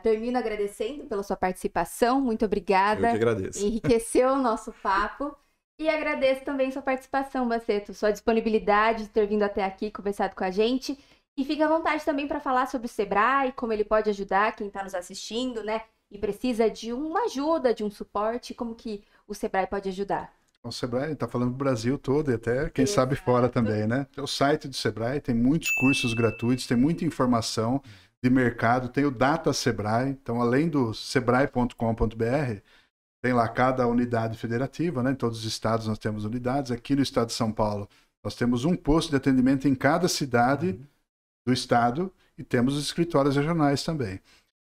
termino agradecendo pela sua participação. Muito obrigada. Eu que agradeço. Enriqueceu o nosso papo. E agradeço também sua participação, Baceto, sua disponibilidade de ter vindo até aqui, conversado com a gente. E fica à vontade também para falar sobre o Sebrae, como ele pode ajudar quem está nos assistindo, né? E precisa de uma ajuda, de um suporte, como que o Sebrae pode ajudar? O Sebrae está falando do Brasil todo e até, quem sabe, fora também, né? O site do Sebrae tem muitos cursos gratuitos, tem muita informação de mercado, tem o Data Sebrae, então além do sebrae.com.br, tem lá cada unidade federativa, né? Em todos os estados nós temos unidades. Aqui no estado de São Paulo, nós temos um posto de atendimento em cada cidade do estado e temos os escritórios regionais também.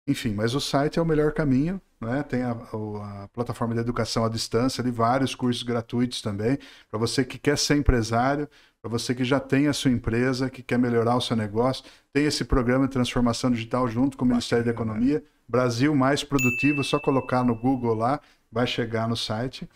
Enfim, mas o site é o melhor caminho, né? Tem a plataforma de educação à distância, ali, vários cursos gratuitos também, para você que quer ser empresário, para você que já tem a sua empresa, que quer melhorar o seu negócio. Tem esse programa de transformação digital junto com o Ministério da Economia, Brasil Mais Produtivo, só colocar no Google lá, vai chegar no site.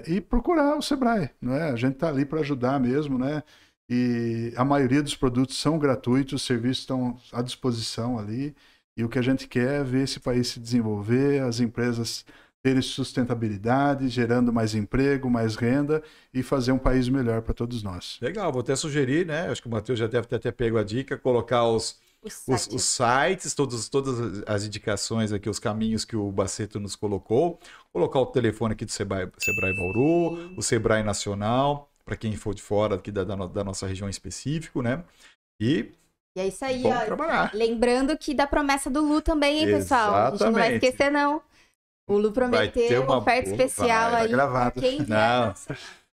E procurar o Sebrae, né? A gente está ali para ajudar mesmo, né? E a maioria dos produtos são gratuitos, os serviços estão à disposição ali. E o que a gente quer é ver esse país se desenvolver, as empresas terem sustentabilidade, gerando mais emprego, mais renda e fazer um país melhor para todos nós. Legal, vou até sugerir, né? Acho que o Matheus já deve ter até pego a dica, colocar os sites, todas as indicações aqui, os caminhos que o Baceto nos colocou, colocar o telefone aqui do Sebrae Bauru, o Sebrae Nacional, para quem for de fora aqui da nossa região específico, né? E é isso aí, vamos ó. Trabalhar. Lembrando que da promessa do Lu também, hein, pessoal? Exatamente. A gente não vai esquecer, não. O Lu prometeu uma oferta especial aí. Tá gravado. Pra quem vier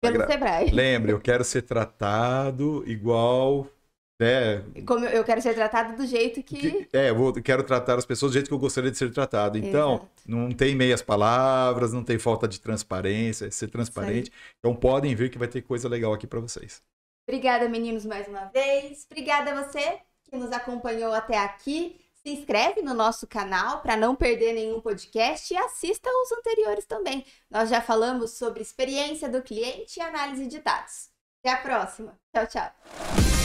pelo Sebrae. Lembre, eu quero ser tratado igual Como eu quero ser tratado do jeito que... eu quero tratar as pessoas do jeito que eu gostaria de ser tratado. Então, Exato. não tem meias palavras, não tem falta de transparência, é ser transparente. Então, podem ver que vai ter coisa legal aqui para vocês. Obrigada, meninos, mais uma vez. Obrigada a você que nos acompanhou até aqui. Se inscreve no nosso canal para não perder nenhum podcast e assista os anteriores também. Nós já falamos sobre experiência do cliente e análise de dados. Até a próxima. Tchau, tchau.